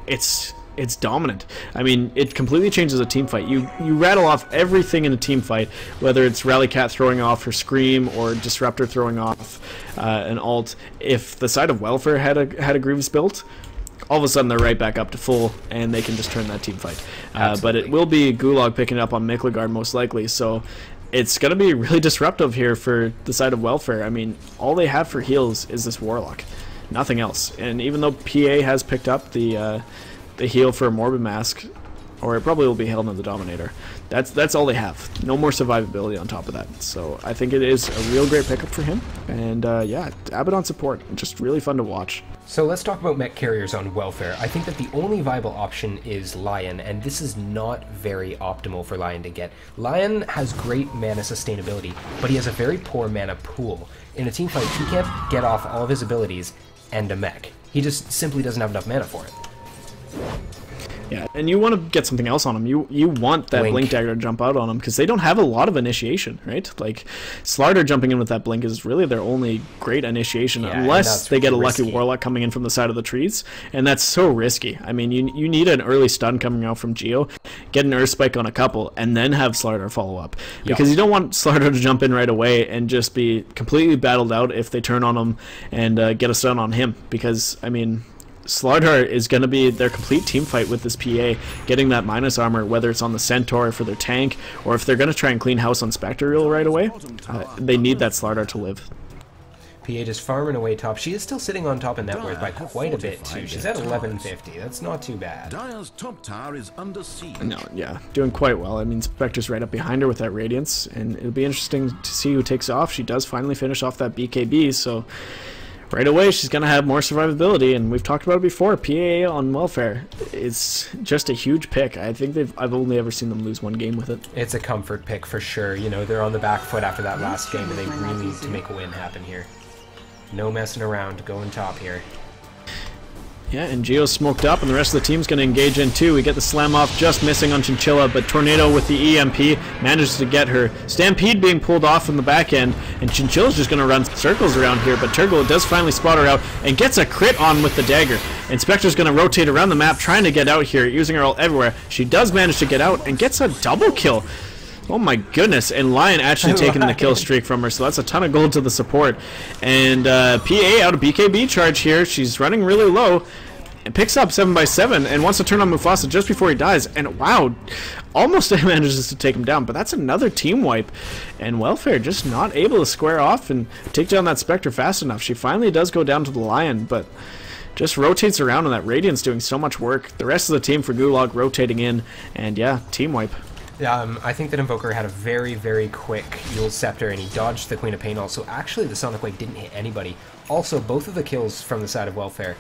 It's dominant. I mean, it completely changes a team fight. You rattle off everything in a team fight, whether it's Rallycat throwing off her Scream or Disruptor throwing off an ult. If the side of Welfare had a Greaves built, all of a sudden they're right back up to full, and they can just turn that team fight. But it will be Gulag picking it up on Miklegard most likely, so it's going to be really disruptive here for the side of Welfare. I mean, all they have for heals is this Warlock, nothing else. And even though PA has picked up the heal for a Morbid Mask, or it probably will be held on the Dominator, that's all they have. No more survivability on top of that. So I think it is a real great pickup for him. And yeah, Abaddon support, just really fun to watch. So let's talk about mech carriers on Welfare. I think that the only viable option is Lion, and this is not very optimal for Lion to get. Lion has great mana sustainability, but he has a very poor mana pool. In a teamfight, he can't get off all of his abilities and a mech. He just simply doesn't have enough mana for it. Yeah, and you want to get something else on them. You want that Blink Dagger to jump out on them, because they don't have a lot of initiation, right? Like, Slardar jumping in with that Blink is really their only great initiation, unless they get a lucky Warlock coming in from the side of the trees, and that's so risky. I mean, you need an early stun coming out from Geo, get an Earth Spike on a couple, and then have Slardar follow up. Because you don't want Slardar to jump in right away and just be completely battled out if they turn on him and get a stun on him, because, I mean, Slardar is going to be their complete team fight with this PA, getting that minus armor, whether it's on the Centaur for their tank, or if they're going to try and clean house on Spectral right away. They need that Slardar to live. PA just farming away top. She is still sitting on top of net worth by quite a bit too. She's at 1150. That's not too bad. Dire's top tower is under siege. No, yeah, doing quite well. I mean, Spectre's right up behind her with that Radiance, and it'll be interesting to see who takes off. She does finally finish off that BKB, so right away she's going to have more survivability, and we've talked about it before. PA on Welfare is just a huge pick. I think I've only ever seen them lose one game with it. It's a comfort pick for sure. You know, they're on the back foot after that last game, and they really need to make a win happen here. No messing around, going top here. Yeah, and Geo's smoked up, and the rest of the team's going to engage in too. We get the slam off, just missing on Chinchilla, but Tornado with the EMP manages to get her. Stampede being pulled off from the back end, and Chinchilla's just going to run circles around here, but Turgle does finally spot her out and gets a crit on with the dagger. And Spectre's going to rotate around the map, trying to get out here, using her ult everywhere. She does manage to get out and gets a double kill. Oh my goodness, and Lion actually taking the kill streak from her, so that's a ton of gold to the support. And PA out of BKB charge here. She's running really low and picks up 7x7 and wants to turn on Mufasa just before he dies. And wow, almost manages to take him down, but that's another team wipe. And Welfare just not able to square off and take down that Spectre fast enough. She finally does go down to the Lion, but just rotates around, and that Radiant's doing so much work. The rest of the team for Gulag rotating in, and yeah, team wipe. I think that Invoker had a very, very quick Yule Scepter, and he dodged the Queen of Pain also. Actually, the Sonic Wave didn't hit anybody. Also, both of the kills from the side of Welfare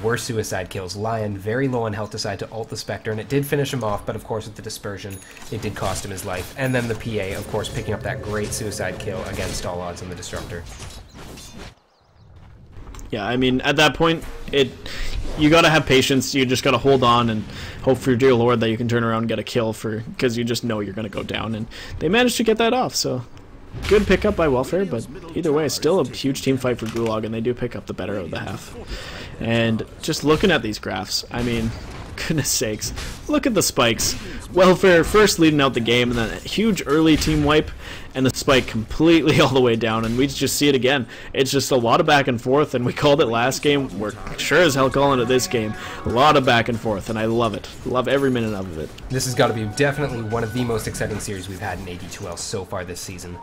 were suicide kills. Lion, very low on health, decided to ult the Spectre, and it did finish him off, but of course with the dispersion, it did cost him his life. And then the PA, of course, picking up that great suicide kill against all odds on the Disruptor. Yeah, I mean, at that point, you gotta have patience. You just gotta hold on and hope for your dear lord that you can turn around and get a kill, because you just know you're gonna go down. And they managed to get that off, so good pickup by Welfare, but either way, still a huge team fight for Gulag, and they do pick up the better of the half. And just looking at these graphs, I mean, goodness sakes, look at the spikes. Welfare first leading out the game, and then a huge early team wipe, and the spike completely all the way down, and we just see it again. It's just a lot of back and forth, and we called it last game. We're sure as hell calling it this game. A lot of back and forth, and I love it. Love every minute of it. This has got to be definitely one of the most exciting series we've had in AD2L so far this season.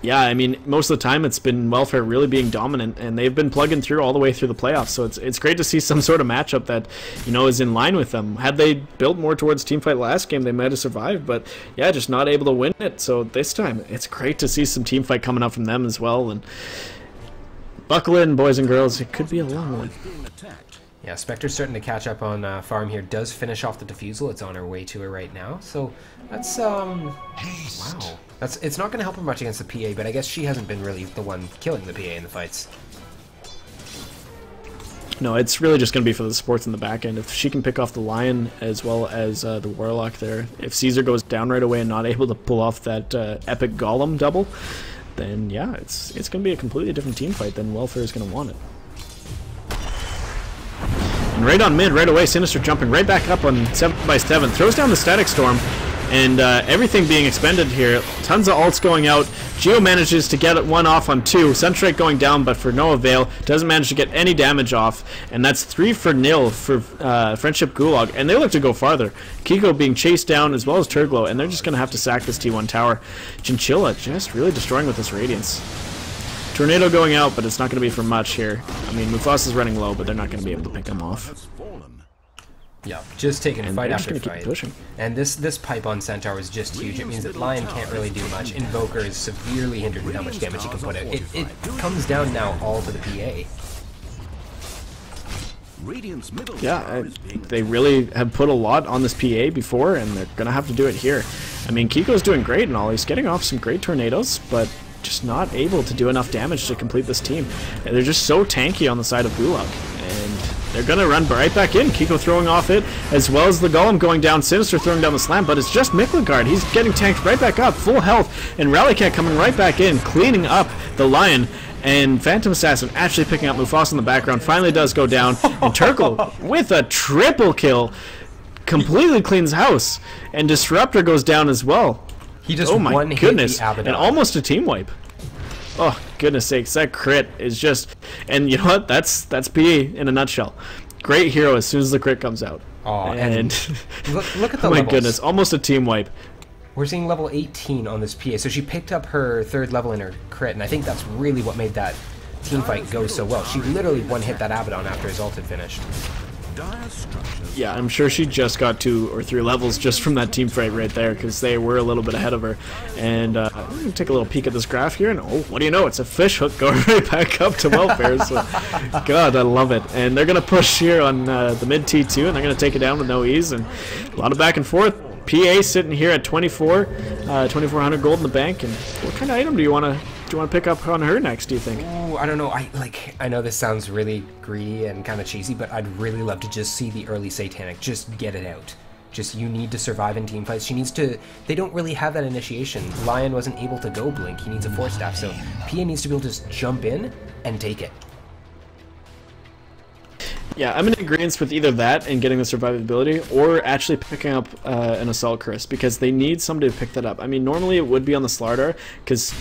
Yeah, I mean, most of the time it's been Welfare really being dominant, and they've been plugging through all the way through the playoffs, so it's great to see some sort of matchup that, you know, is in line with them. Had they built more towards teamfight last game, they might have survived, but yeah, just not able to win it. So this time, it's great to see some teamfight coming up from them as well, and buckle in, boys and girls, it could be a long one. Yeah, Spectre's starting to catch up on farm here. Does finish off the defusal. It's on her way to her right now. So that's wow. It's not going to help her much against the PA, but I guess she hasn't been really the one killing the PA in the fights. No, it's really just going to be for the supports in the back end. If she can pick off the Lion as well as the Warlock there, if Caesar goes down right away and not able to pull off that epic Golem double, then yeah, it's going to be a completely different team fight than Welfare is going to want it. And right on mid, right away, Sinister jumping right back up on 7x7, throws down the Static Storm, and everything being expended here. Tons of ults going out. Geo manages to get one off on 2. Sunstrike going down, but for no avail. Doesn't manage to get any damage off, and that's 3-0 for Friendship Gulag, and they look to go farther. Kiko being chased down as well as Turglow, and they're just going to have to sack this T1 tower. Chinchilla just really destroying with this Radiance. Tornado going out, but it's not going to be for much here. I mean, Mufasa's running low, but they're not going to be able to pick him off. Yeah, just taking And fight they're just after gonna keep fight. pushing. And this pipe on Centaur is just huge. It means that Lion can't really do much. Invoker is severely hindered with how much damage he can put out. It comes down now all to the PA. Yeah, they really have put a lot on this PA before, and they're going to have to do it here. I mean, Kiko's doing great and all. He's getting off some great tornadoes, but just not able to do enough damage to complete this team. And they're just so tanky on the side of Gulag. And they're going to run right back in. Kiko throwing off it, as well as the Golem going down. Sinister throwing down the slam, but it's just Miklegard. He's getting tanked right back up, full health. And Rallycat coming right back in, cleaning up the Lion. And Phantom Assassin actually picking up Mufasa in the background. Finally does go down. And Turkle with a triple kill completely cleans house. And Disruptor goes down as well. He just oh my goodness, and almost a team wipe. Oh goodness sakes, that crit is just, and you know what? That's PA in a nutshell. Great hero as soon as the crit comes out. Oh, and look at the oh my levels. goodness, almost a team wipe. We're seeing level 18 on this PA, so she picked up her 3rd level in her crit, and I think that's really what made that team fight go so well. She literally one-hit that Abaddon after his ult had finished. Yeah, I'm sure she just got 2 or 3 levels just from that team fight right there, because they were a little bit ahead of her. And I'm going to take a little peek at this graph here, and oh, what do you know? It's a fish hook going right back up to Welfare. So, God, I love it. And they're going to push here on the mid T2, and they're going to take it down with no ease, and a lot of back and forth. PA sitting here at 2,400 gold in the bank. And what kind of item do you want to pick up on her next, do you think? Ooh, I don't know. I know this sounds really greedy and kind of cheesy, but I'd really love to just see the early Satanic. Just get it out. Just, you need to survive in team fights. She needs to... They don't really have that initiation. Lion wasn't able to go Blink. He needs a Force Staff, so PA needs to be able to just jump in and take it. Yeah, I'm in agreement with either that and getting the survivability, or actually picking up an Assault Chris, because they need somebody to pick that up. I mean, normally it would be on the Slardar, because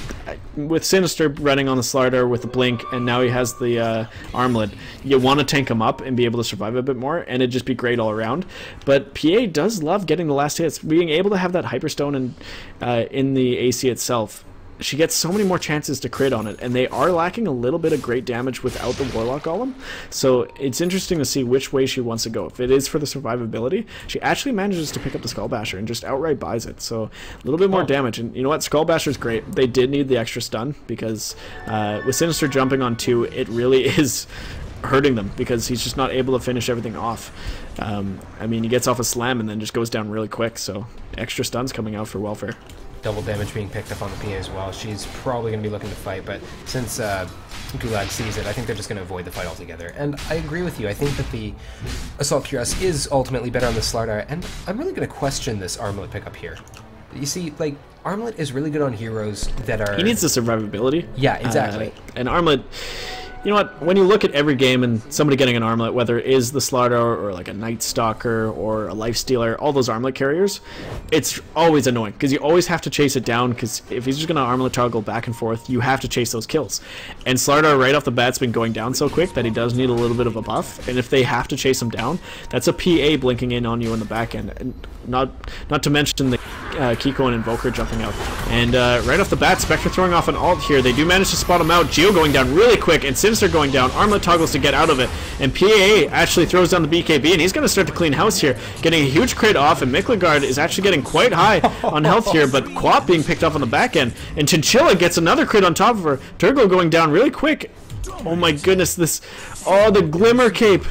with Sinister running on the Slardar with the Blink, and now he has the Armlet, you want to tank him up and be able to survive a bit more, and it'd just be great all around. But PA does love getting the last hits, being able to have that Hyperstone in the AC itself. She gets so many more chances to crit on it, and they are lacking a little bit of great damage without the Warlock Golem. So it's interesting to see which way she wants to go. If it is for the survivability, she actually manages to pick up the Skullbasher and just outright buys it. So a little bit more damage. And you know what? Skullbasher's great. They did need the extra stun, because with Sinister jumping on 2, it really is hurting them, because he's just not able to finish everything off. I mean, he gets off a slam and then just goes down really quick. So extra stuns coming out for Welfare. Double damage being picked up on the PA as well. She's probably going to be looking to fight, but since Gulag sees it, I think they're just going to avoid the fight altogether. And I agree with you. I think that the Assault Cuirass is ultimately better on the Slardar, and I'm really going to question this Armlet pickup here. You see, like, Armlet is really good on heroes that are... He needs the survivability. Yeah, exactly. And Armlet... You know what, when you look at every game and somebody getting an Armlet, whether it is the Slardar or like a Night Stalker or a Lifestealer, all those Armlet carriers, it's always annoying, because you always have to chase it down, because if he's just going to Armlet toggle back and forth, you have to chase those kills. And Slardar right off the bat's been going down so quick that he does need a little bit of a buff, and if they have to chase him down, that's a PA blinking in on you in the back end. And not to mention the Kiko and Invoker jumping out. And right off the bat, Spectre throwing off an ult here. They do manage to spot him out. Geo going down really quick, and Sinister going down. Armlet toggles to get out of it, and PA actually throws down the BKB, and he's going to start to clean house here, getting a huge crit off, and Miklegard is actually getting quite high on health here, but Quap being picked up on the back end, and Chinchilla gets another crit on top of her. Turgo going down really quick. Oh my goodness, this... Oh, the Glimmer Cape.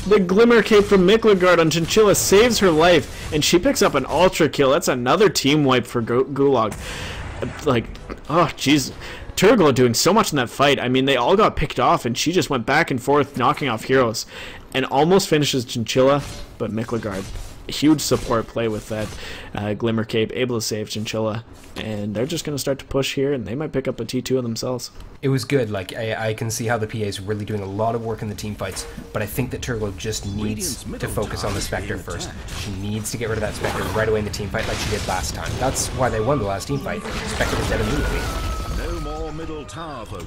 The Glimmer Cape from Miklagard on Chinchilla saves her life, and she picks up an ultra kill. That's another team wipe for Gulag. Like, oh, jeez. Turgle doing so much in that fight. I mean, they all got picked off, and she just went back and forth, knocking off heroes, and almost finishes Chinchilla, but Miklagard. Huge support play with that Glimmer Cape, able to save Chinchilla, and they're just going to start to push here, and they might pick up a T2 of themselves. It was good. Like, I can see how the PA is really doing a lot of work in the team fights, but I think that Turgle just needs to focus on the Spectre first. She needs to get rid of that Spectre right away in the team fight like she did last time. That's why they won the last team fight. Spectre was dead immediately.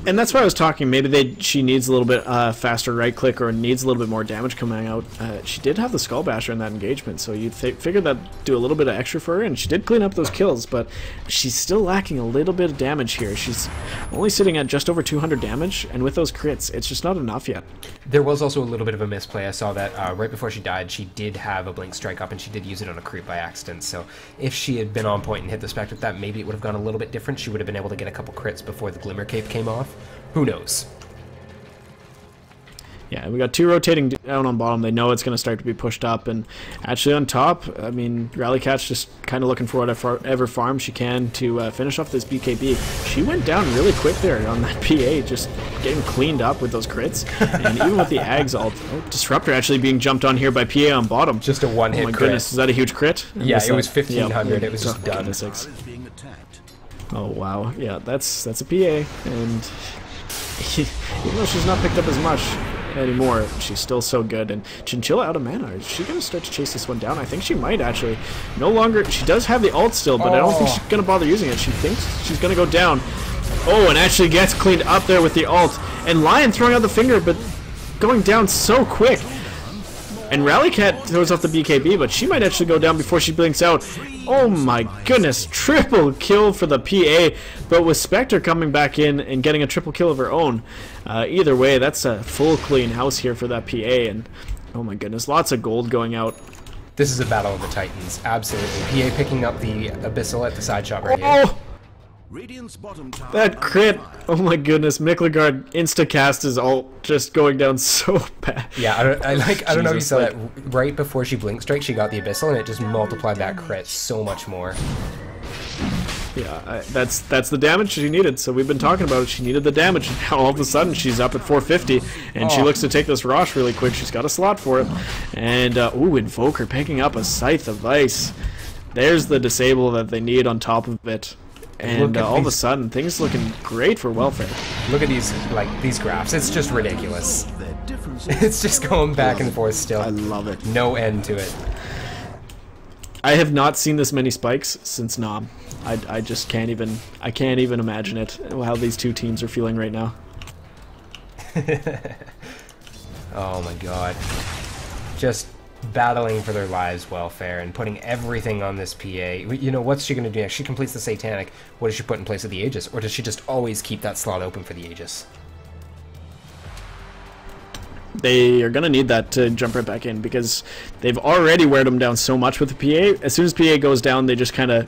And that's why I was talking, maybe she needs a little bit faster right click, or needs a little bit more damage coming out. She did have the Skull Basher in that engagement, so you'd figure that'd do a little bit of extra for her, and she did clean up those kills, but she's still lacking a little bit of damage here. She's only sitting at just over 200 damage, and with those crits, it's just not enough yet. There was also a little bit of a misplay. I saw that right before she died, she did have a Blink Strike up, and she did use it on a creep by accident, so if she had been on point and hit the Spectre with that, maybe it would have gone a little bit different. She would have been able to get a couple crits before the Glimmer Cape came off. Who knows? Yeah, we got two rotating down on bottom. They know it's going to start to be pushed up, and actually on top, I mean, Rallycat's just kind of looking for whatever farm she can to finish off this BKB. She went down really quick there on that PA, just getting cleaned up with those crits, and even with the Ags ult. Oh, Disruptor actually being jumped on here by PA on bottom. Just a one-hit crit. Oh my goodness, is that a huge crit? Yeah, it was 1,500. Yep. It was just done. Oh wow, yeah, that's a PA, and even though she's not picked up as much anymore, she's still so good. And Chinchilla out of mana. Is she gonna start to chase this one down? I think she might actually. No longer. She does have the ult still, but I don't think she's gonna bother using it. She thinks she's gonna go down. Oh, and actually gets cleaned up there with the ult. And Lion throwing out the finger, but going down so quick. And Rallycat throws off the BKB, but she might actually go down before she blinks out. Oh my goodness, triple kill for the PA, but with Spectre coming back in and getting a triple kill of her own. Either way, that's a full clean house here for that PA, and oh my goodness, lots of gold going out. This is a battle of the Titans, absolutely. PA picking up the Abyssal at the side shot right here. That crit! Oh my goodness, Miklagard insta-cast his ult, just going down so bad. Yeah, I don't know if you saw that. Right before she Blink Strike, she got the Abyssal, and it just multiplied that crit so much more. Yeah, that's the damage she needed, so we've been talking about it. She needed the damage, and now all of a sudden she's up at 450, and she looks to take this Rosh really quick. She's got a slot for it. And, ooh, Invoker picking up a Scythe of Ice. There's the disable that they need on top of it. And all of a sudden, things looking great for Welfare. Look at these graphs. It's just ridiculous. It's just going back and forth still. I love it. No end to it. I have not seen this many spikes since Nom. I just can't even imagine it, how these two teams are feeling right now. Oh my god. Just battling for their lives, Welfare, and putting everything on this PA. You know, what's she going to do next? She completes the Satanic. What does she put in place of the Aegis? Or does she just always keep that slot open for the Aegis? They are going to need that to jump right back in, because they've already weared them down so much with the PA. As soon as PA goes down, they just kind of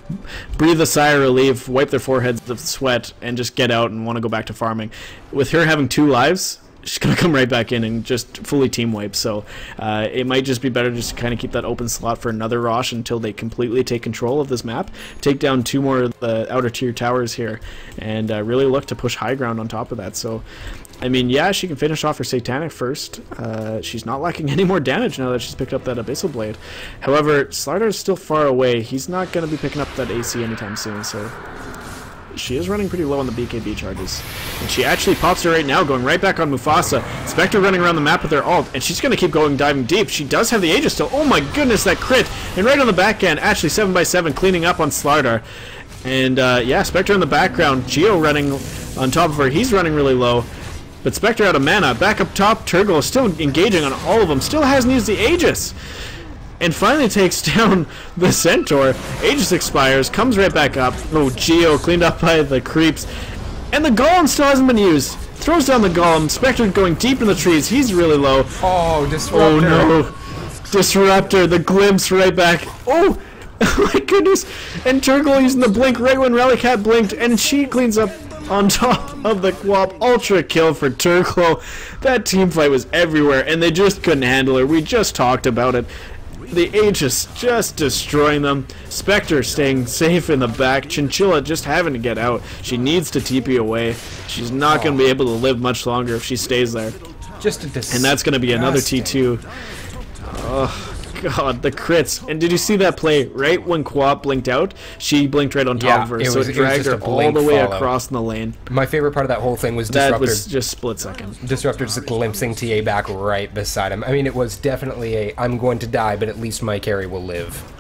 breathe a sigh of relief, wipe their foreheads of sweat, and just get out and want to go back to farming. With her having 2 lives, she's going to come right back in and just fully team wipe. So it might just be better just to kind of keep that open slot for another Rosh until they completely take control of this map, take down 2 more of the outer tier towers here, and really look to push high ground on top of that. So I mean, yeah, she can finish off her Satanic first. She's not lacking any more damage now that she's picked up that Abyssal Blade. However, Slardar is still far away. He's not going to be picking up that AC anytime soon, so she is running pretty low on the BKB charges. And she actually pops her right now, going right back on Mufasa. Spectre running around the map with her ult, and she's going to keep going, diving deep. She does have the Aegis still. Oh my goodness, that crit! And right on the back end, actually 7x7 cleaning up on Slardar. And yeah, Spectre in the background. Geo running on top of her. He's running really low. But Spectre out of mana. Back up top, Turgle is still engaging on all of them. Still hasn't used the Aegis. And finally takes down the Centaur. Aegis expires, comes right back up. Oh, Geo cleaned up by the creeps. And the Golem still hasn't been used. Throws down the Golem. Spectre going deep in the trees. He's really low. Oh, Disruptor. Oh no. Disruptor, the glimpse right back. Oh! Oh my goodness. And Turgle using the blink right when Rallycat blinked. And she cleans up on top of the Quap. Ultra kill for Turklo. That team fight was everywhere, and they just couldn't handle her. We just talked about it. The Aegis just destroying them. Spectre staying safe in the back. Chinchilla just having to get out. She needs to TP away. She's not going to be able to live much longer if she stays there. And that's going to be another T2. Oh, God, the crits. And did you see that play? Right when Quap blinked out, she blinked right on top of her. So it dragged her all the way across in the lane. My favorite part of that whole thing was Disruptor. That was just split second. Disruptor just glimpsing TA back right beside him. I mean, it was definitely a, I'm going to die, but at least my carry will live.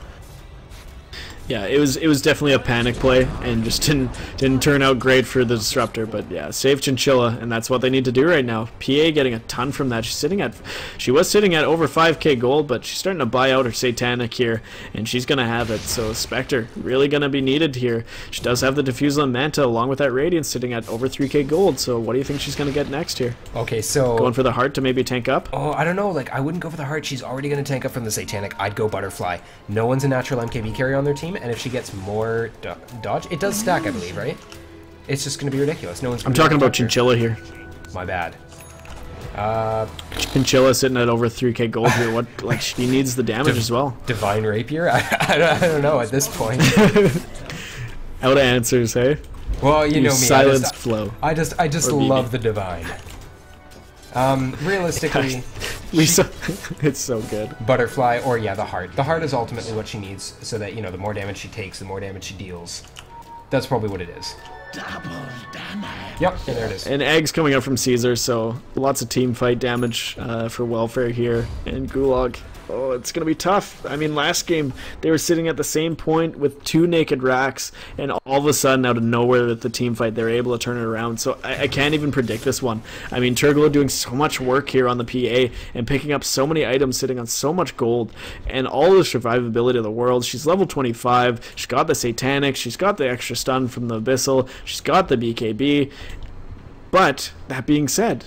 Yeah, it was definitely a panic play, and just didn't turn out great for the Disruptor. But yeah, save Chinchilla, and that's what they need to do right now. PA getting a ton from that. She was sitting at over 5k gold, but she's starting to buy out her Satanic here, and she's gonna have it. So Spectre really gonna be needed here. She does have the Diffusal and Manta along with that Radiance sitting at over 3k gold. So what do you think she's gonna get next here? Okay, so going for the heart to maybe tank up. Oh, I don't know. Like, I wouldn't go for the heart. She's already gonna tank up from the Satanic. I'd go Butterfly. No one's a natural MKB carry on their team. And if she gets more dodge, it does stack, I believe, right? It's just going to be ridiculous. No one's. I'm talking about Chinchilla here. My bad. Chinchilla sitting at over 3k gold here. What? Like, she needs the damage as well. Divine Rapier? I don't know at this point. Out of answers, hey? Well, you know me. Silenced flow. I just love the Divine. Realistically, it's so good. Butterfly, or yeah, the heart. The heart is ultimately what she needs, so that, you know, the more damage she takes, the more damage she deals. That's probably what it is. Double damage. Yep, yeah, there it is. And eggs coming out from Caesar, so lots of team fight damage for Welfare here. And Gulag, oh, it's going to be tough. I mean, last game, they were sitting at the same point with 2 naked racks, and all of a sudden, out of nowhere with the team fight, they were able to turn it around. So I can't even predict this one. I mean, Turglo doing so much work here on the PA, and picking up so many items, sitting on so much gold, and all the survivability of the world. She's level 25, she's got the Satanic, she's got the extra stun from the Abyssal, she's got the BKB. But, that being said,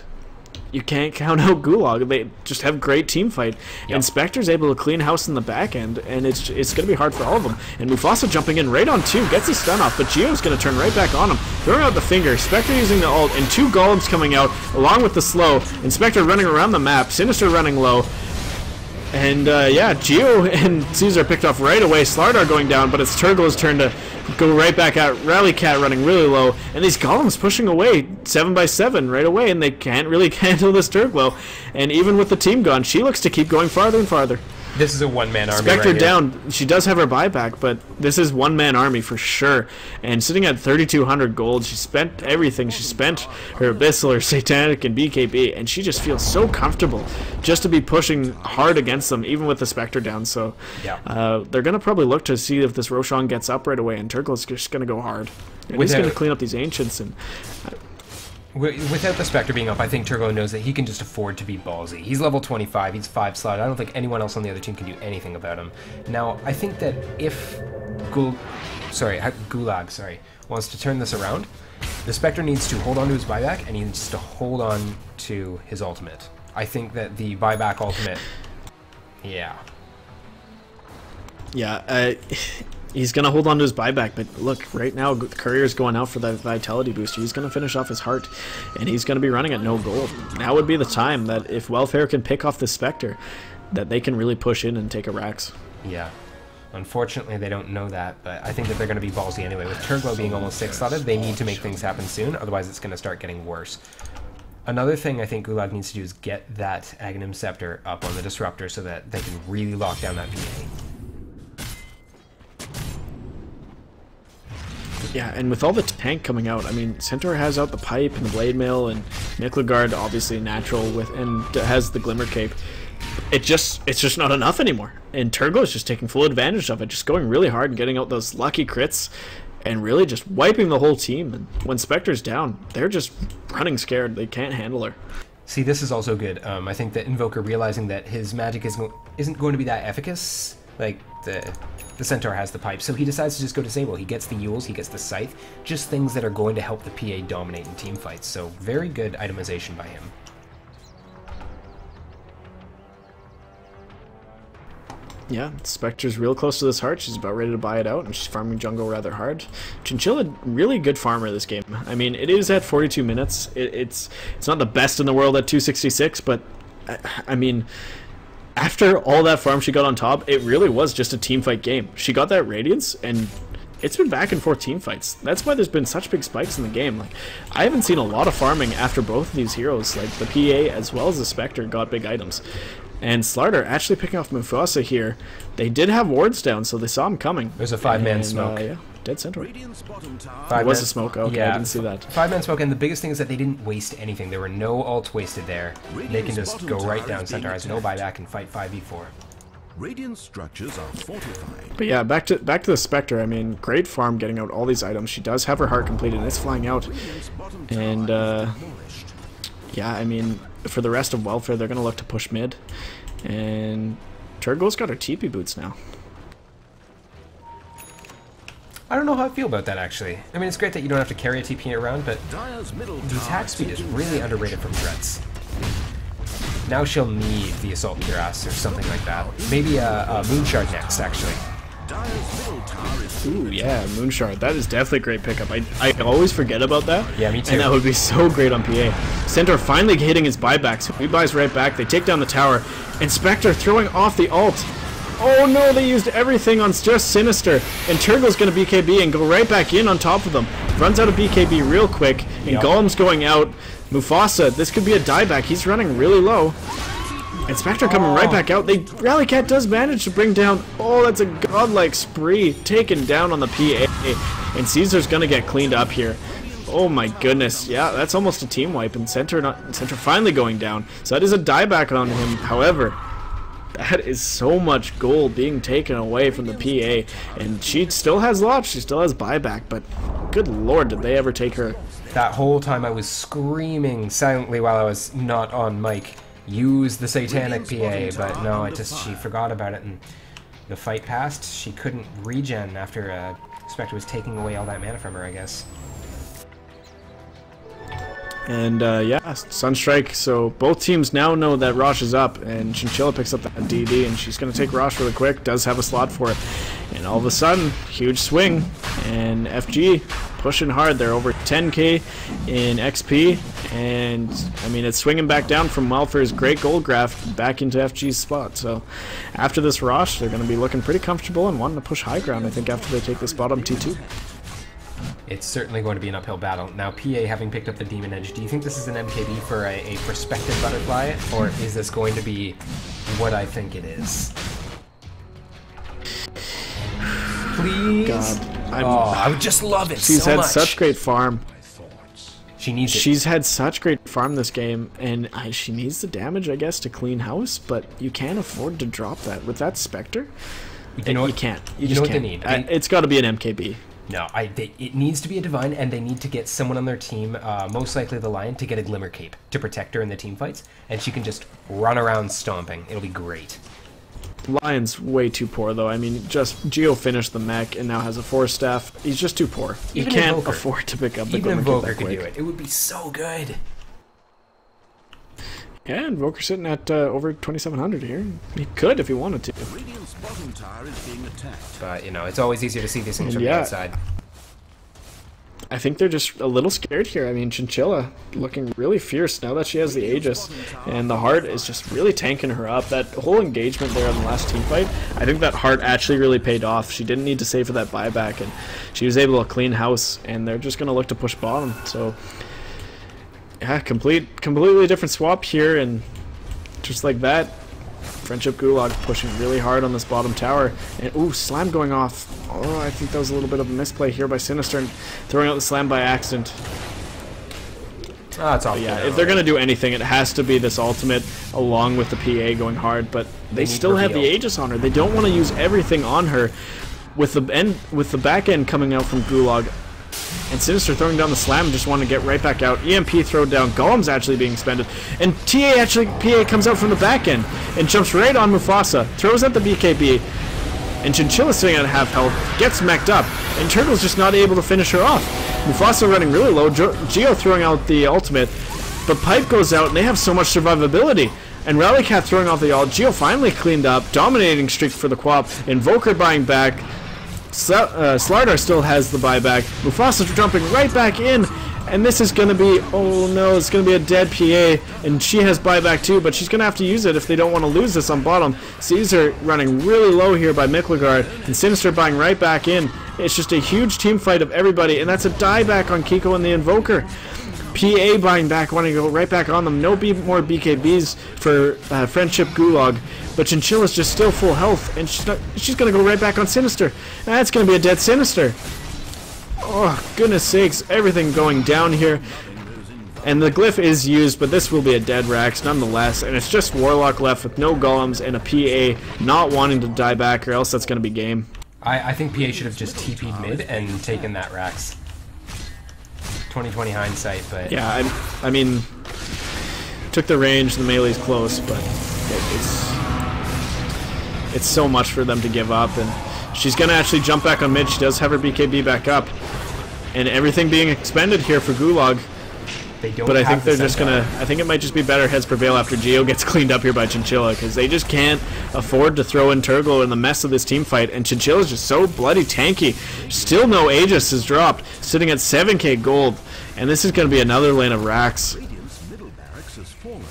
you can't count out Gulag. They just have great team fight. Yep. And Spectre's able to clean house in the back end, and it's going to be hard for all of them. And Mufasa jumping in right on 2, gets the stun off, but Gio's going to turn right back on him, throwing out the finger. Spectre using the ult, and 2 golems coming out, along with the slow, and Spectre running around the map, Sinister running low. And yeah, Gio and Caesar picked off right away. Slardar going down, but it's Turgle's turn to go right back out. Rally Cat running really low, and these golems pushing away 7x7 right away, and they can't really handle this Turglo. And even with the team gone, she looks to keep going farther and farther. This is a one-man army. Spectre right down. here. She does have her buyback, but this is one-man army for sure. And sitting at 3,200 gold, she spent everything. She spent her Abyssal, her Satanic, and BKB, and she just feels so comfortable just to be pushing hard against them, even with the Spectre down. So yeah. They're going to probably look to see if this Roshan gets up right away, and Turgle's just going to go hard. And he's going to clean up these Ancients. And without the Spectre being up, I think Turglo knows that he can just afford to be ballsy. He's level 25, he's 5-slot. I don't think anyone else on the other team can do anything about him. Now, I think that if Gulag wants to turn this around, the Spectre needs to hold on to his buyback, and he needs to hold on to his ultimate. I think that the buyback ultimate, yeah. Yeah, he's going to hold on to his buyback, but look, right now, Courier's going out for that Vitality booster. He's going to finish off his heart, and he's going to be running at no gold. Now would be the time that if Welfare can pick off the Spectre, that they can really push in and take a Rax. Yeah. Unfortunately, they don't know that, but I think that they're going to be ballsy anyway. With Turglo being almost 6-slotted, they need to make things happen soon, otherwise it's going to start getting worse. Another thing I think Gulag needs to do is get that Aghanim Scepter up on the Disruptor so that they can really lock down that VA. Yeah, and with all the tank coming out, I mean, Centaur has out the Pipe and the Blade Mill, and Niklagard obviously natural with, and has the Glimmer Cape. It's just not enough anymore, and Turglo is just taking full advantage of it, just going really hard and getting out those lucky crits, and really just wiping the whole team. And when Spectre's down, they're just running scared. They can't handle her. See, this is also good. I think that Invoker realizing that his magic isn't going to be that efficacious, like the Centaur has the Pipe, so he decides to just go Disable. He gets the Yules, he gets the Scythe, just things that are going to help the PA dominate in team fights, so very good itemization by him. Yeah, Spectre's real close to this heart. She's about ready to buy it out, and she's farming jungle rather hard. Chinchilla, really good farmer this game. I mean, it is at 42 minutes. It's not the best in the world at 266, but I mean, after all that farm she got on top, it really was just a team fight game. She got that Radiance, and it's been back and forth team fights. That's why there's been such big spikes in the game. Like, I haven't seen a lot of farming after both of these heroes. Like, the PA as well as the Spectre got big items. And Slarter actually picking off Mufasa here. They did have wards down, so they saw him coming. There's a 5-man smoke. Yeah, dead center. It Five was man- a smoke. Okay, yeah, I didn't see that. 5-man smoke, and the biggest thing is that they didn't waste anything. There were no ults wasted there. They can just go right down center, has no buyback, and fight 5v4. Radiant structures are fortified. But yeah, back to the Spectre. I mean, great farm getting out all these items. She does have her heart completed, and it's flying out. And yeah, I mean, for the rest of Welfare, they're going to look to push mid. And Turgo's got her TP boots now. I don't know how I feel about that, actually. I mean, it's great that you don't have to carry a TP around, but the attack speed is really underrated from threats. Now she'll need the Assault Cuirass or something like that. Maybe a Moonshard next, actually. Ooh, yeah, Moonshard. That is definitely a great pickup. I always forget about that. Yeah, me too. And that would be so great on PA. Centaur finally hitting his buybacks. He buys right back. They take down the tower. And Spectre throwing off the ult. Oh no, they used everything on just Sinister. And Turgo's going to BKB and go right back in on top of them. Runs out of BKB real quick. And Golem's going out. Mufasa, this could be a dieback. He's running really low. And Spectre coming right back out. Rally Cat does manage to bring down... Oh, that's a godlike spree. Taken down on the PA. And Caesar's going to get cleaned up here. Oh my goodness. Yeah, that's almost a team wipe. And Centaur finally going down. So that is a dieback on him. However, that is so much gold being taken away from the PA. And she still has lots. She still has buyback. But good lord, did they ever take her... That whole time I was screaming silently while I was not on mic, use the satanic PA, but no, she forgot about it, and the fight passed. She couldn't regen after Spectre was taking away all that mana from her, I guess. And yeah, Sunstrike, so both teams now know that Rosh is up, and Chinchilla picks up that DD, and she's going to take Rosh really quick, does have a slot for it. And all of a sudden, huge swing, and FG pushing hard. They're over 10k in XP, and I mean, it's swinging back down from Welfare's great gold graph back into FG's spot. So after this Rosh, they're going to be looking pretty comfortable and wanting to push high ground, I think, after they take this bottom T2. It's certainly going to be an uphill battle. Now, PA having picked up the Demon Edge, do you think this is an MKB for a prospective butterfly, or is this going to be what I think it is? Please? God, I would just love it she's so had much. such great farm. She needs it. She's had such great farm this game, and she needs the damage, I guess, to clean house, but you can't afford to drop that. With that Spectre, You know what, you can't. You know what they need? It's got to be an MKB. No, it needs to be a Divine, and they need to get someone on their team, most likely the Lion, to get a Glimmer Cape to protect her in the team fights, and she can just run around stomping. It'll be great. Lion's way too poor, though. I mean, just Geo finished the mech and now has a Force Staff. He's just too poor. You can't afford to pick up the Even Glimmer Cape Invoker that could quick. do it. It would be so good. Yeah, Invoker sitting at over 2,700 here. He could if he wanted to. Radiant's bottom tower is being attacked. But, you know, it's always easier to see these things from the Yeah. outside. I think they're just a little scared here. I mean, Chinchilla looking really fierce now that she has the Aegis, and the Heart is just really tanking her up. That whole engagement there in the last team fight, I think that Heart actually really paid off. She didn't need to save for that buyback, and she was able to clean house, and they're just going to look to push bottom. So, yeah, completely different swap here, and just like that, Friendship Gulag pushing really hard on this bottom tower. And ooh, slam going off. Oh, I think that was a little bit of a misplay here by Sinister and throwing out the slam by accident. Oh, it's all. Yeah, if they're going to do anything, it has to be this ultimate along with the PA going hard, but they still have the Aegis on her. They don't want to use everything on her with the back end coming out from Gulag. And Sinister throwing down the slam, just wanting to get right back out. EMP throw down. Golem's actually being expended. And PA comes out from the back end and jumps right on Mufasa. Throws at the BKB. And Chinchilla sitting at half health. Gets mech'd up. And Turtle's just not able to finish her off. Mufasa running really low. Geo throwing out the ultimate. But Pipe goes out and they have so much survivability. And Rallycat throwing off the ult. Geo finally cleaned up. Dominating streak for the co-op. Invoker buying back. Slardar still has the buyback. Mufasa jumping right back in. And this is going to be, oh no, it's going to be a dead PA. And she has buyback too, but she's going to have to use it if they don't want to lose this on bottom. Caesar running really low here by Miklegard. And Sinister buying right back in. It's just a huge team fight of everybody. And that's a dieback on Kiko and the Invoker. PA buying back, wanting to go right back on them. No more BKBs for Friendship Gulag. But Chinchilla's just still full health. And she's going to go right back on Sinister. And that's going to be a dead Sinister. Oh, goodness sakes, everything going down here. And the glyph is used, but this will be a dead Rax nonetheless. And it's just Warlock left with no golems and a PA not wanting to die back, or else that's going to be game. I think PA should have just TP'd mid and taken that Rax. 20/20 hindsight, but... Yeah, I mean, took the range, the melee's close, but it's so much for them to give up. And she's going to actually jump back on mid. She does have her BKB back up. And everything being expended here for Gulag. But I think they're just going to... I think it might just be better heads prevail after Geo gets cleaned up here by Chinchilla, because they just can't afford to throw in Turglo in the mess of this team fight. And Chinchilla's just so bloody tanky. Still no Aegis has dropped, sitting at 7k gold. And this is going to be another lane of Rax. Radiant's middle barracks has fallen.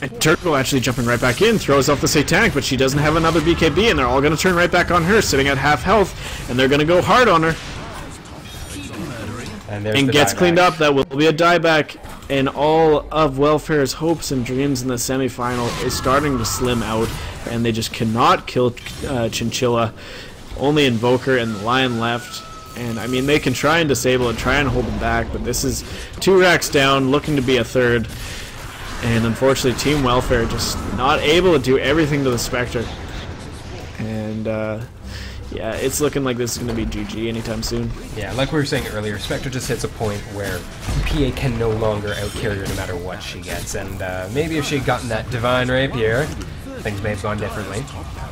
And Turglo actually jumping right back in, throws off the Satanic, but she doesn't have another BKB, and they're all going to turn right back on her, sitting at half health, and they're going to go hard on her. And gets cleaned up. That will be a dieback, and all of Welfare's hopes and dreams in the semifinal is starting to slim out, and they just cannot kill Chinchilla. Only Invoker and the Lion left. And I mean, they can try and disable it, try and hold them back, but this is 2 racks down, looking to be a third. And unfortunately, Team Welfare just not able to do everything to the Spectre. And yeah, it's looking like this is going to be GG anytime soon. Yeah, like we were saying earlier, Spectre just hits a point where PA can no longer outcarry her no matter what she gets. And maybe if she had gotten that Divine Rapier, things may have gone differently.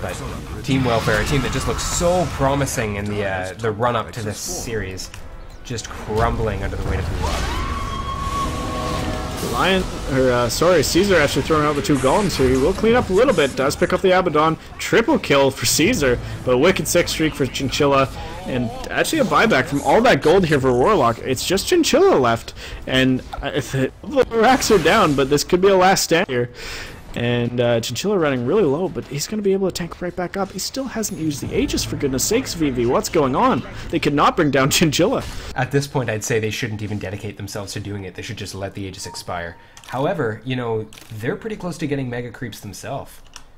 But Team Welfare, a team that just looks so promising in the run-up to this series, just crumbling under the weight of Gulag. Caesar actually throwing out the 2 golems here. He will clean up a little bit, does pick up the Abaddon. Triple kill for Caesar, but a wicked 6 streak for Chinchilla. And actually a buyback from all that gold here for Warlock. It's just Chinchilla left. And the racks are down, but this could be a last stand here. And Chinchilla running really low, but he's going to be able to tank right back up. He still hasn't used the Aegis, for goodness sakes, VV. What's going on? They could not bring down Chinchilla. At this point, I'd say they shouldn't even dedicate themselves to doing it. They should just let the Aegis expire. However, you know, they're pretty close to getting Mega Creeps themselves.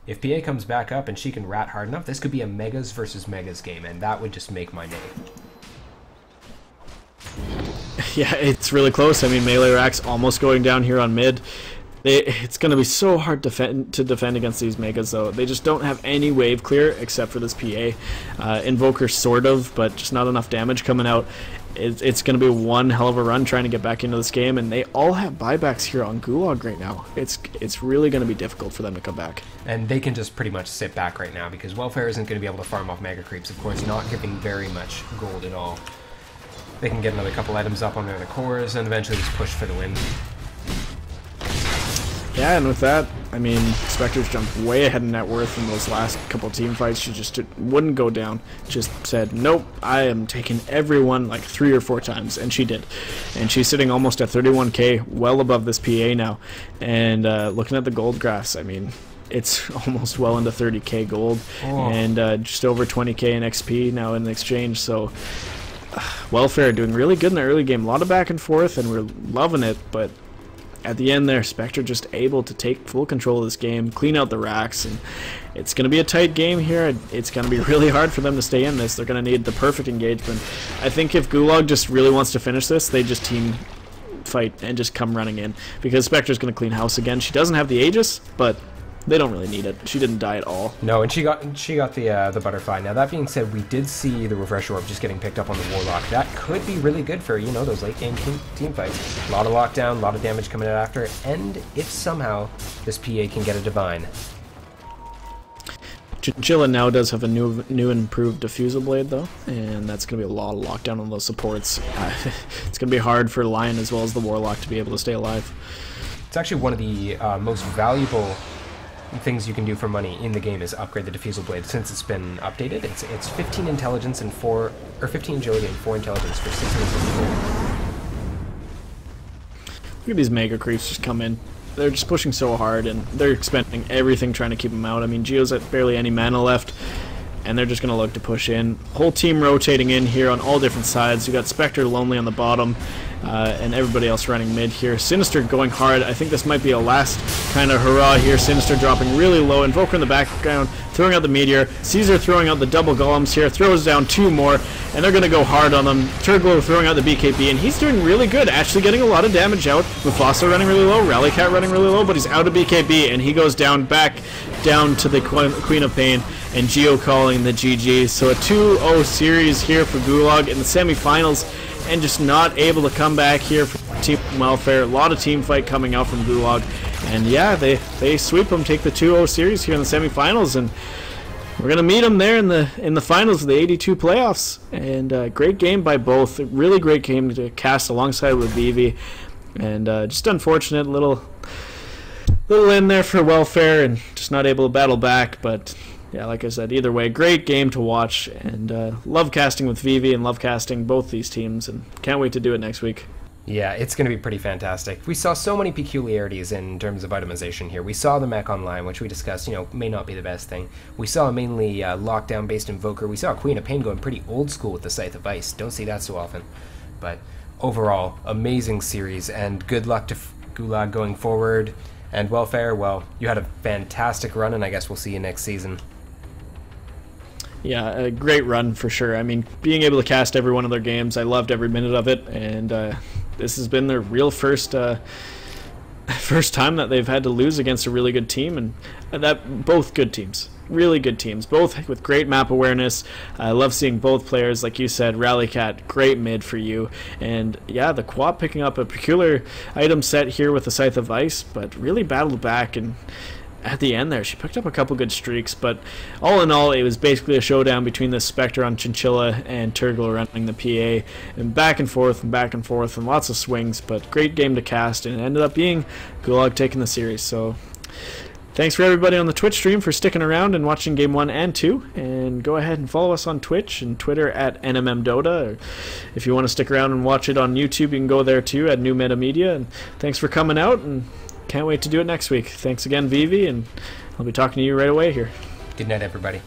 If PA comes back up and she can rat hard enough, this could be a Megas versus Megas game, and that would just make my day. Yeah, it's really close. I mean, melee racks almost going down here on mid. It's going to be so hard to defend against these Megas, though. They just don't have any wave clear except for this PA. Invoker sort of, but just not enough damage coming out. It's going to be one hell of a run trying to get back into this game, and they all have buybacks here on Gulag right now. It's really going to be difficult for them to come back. And they can just pretty much sit back right now because Welfare isn't going to be able to farm off Mega Creeps, of course, not giving very much gold at all. They can get another couple items up on their cores and eventually just push for the win. Yeah, and with that, I mean, Spectre's jumped way ahead in net worth in those last couple team fights. She just wouldn't go down. Just said, nope, I am taking everyone like 3 or 4 times, and she did. And she's sitting almost at 31k, well above this PA now. And looking at the gold graphs, I mean, it's almost well into 30k gold, and just over 20k in XP now in the exchange. So Welfare doing really good in the early game. A lot of back and forth, and we're loving it, but at the end there, Spectre just able to take full control of this game, clean out the racks, and it's going to be a tight game here. It's going to be really hard for them to stay in this. They're going to need the perfect engagement. I think if Gulag just really wants to finish this, they just team fight and just come running in, because Spectre's going to clean house again. She doesn't have the Aegis, but they don't really need it. She didn't die at all. No, and she got the butterfly. Now that being said, we did see the refresh orb just getting picked up on the Warlock. That could be really good for, you know, those late game team fights. A lot of lockdown, a lot of damage coming out after, and if somehow this PA can get a Divine. Chinchilla now does have a new improved diffusal blade though, and that's going to be a lot of lockdown on those supports. It's going to be hard for Lion as well as the Warlock to be able to stay alive. It's actually one of the most valuable things you can do for money in the game is upgrade the diffusal blade. Since it's been updated, it's 15 intelligence and 15 agility and 4 intelligence for 650 gold. Look at these mega creeps just come in. They're just pushing so hard, and they're expending everything trying to keep them out. I mean, Geo's at barely any mana left, and they're just going to look to push in. Whole team rotating in here on all different sides. You got Spectre Lonely on the bottom, and everybody else running mid here. Sinister going hard. I think this might be a last kind of hurrah here. Sinister dropping really low. Invoker in the background, throwing out the Meteor. Caesar throwing out the double golems here. Throws down 2 more, and they're going to go hard on them. Turglo throwing out the BKB, and he's doing really good, actually getting a lot of damage out. Mufasa running really low. Rallycat running really low, but he's out of BKB, and he goes back down to the Queen of Pain, and Geo calling the GG. So a 2-0 series here for Gulag in the semifinals, and just not able to come back here for Team Welfare. A lot of team fight coming out from Gulag, and yeah, they sweep them, take the 2-0 series here in the semifinals, and we're gonna meet them there in the finals of the AD2 playoffs. And great game by both. A really great game to cast alongside with Vivi, and just unfortunate little in there for Welfare, and just not able to battle back. But yeah, like I said, either way, great game to watch, and love casting with Vivi and love casting both these teams, and can't wait to do it next week. Yeah, it's going to be pretty fantastic. We saw so many peculiarities in terms of itemization here. We saw the mech online, which we discussed, may not be the best thing. We saw a mainly lockdown-based Invoker. We saw Queen of Pain going pretty old school with the Scythe of Ice. Don't see that so often. But overall, amazing series, and good luck to Gulag going forward. And Welfare, well, you had a fantastic run, and I guess we'll see you next season. Yeah, a great run for sure. I mean, being able to cast every one of their games, I loved every minute of it, and this has been their real first time that they've had to lose against a really good team, and that both good teams, really good teams, both with great map awareness. I love seeing both players, like you said. Rallycat, great mid for you, and yeah, the Quap picking up a peculiar item set here with the Scythe of Ice, but really battled back, and at the end there, she picked up a couple good streaks, but all in all, it was basically a showdown between the Spectre on Chinchilla and Turglo running the PA, and back and forth and lots of swings, but great game to cast, and it ended up being Gulag taking the series. So thanks for everybody on the Twitch stream for sticking around and watching Game 1 and 2, and go ahead and follow us on Twitch and Twitter at NMMDota, or if you want to stick around and watch it on YouTube, you can go there too at New Meta Media. And thanks for coming out, and can't wait to do it next week. Thanks again, Vivi, and I'll be talking to you right away here. Good night, everybody.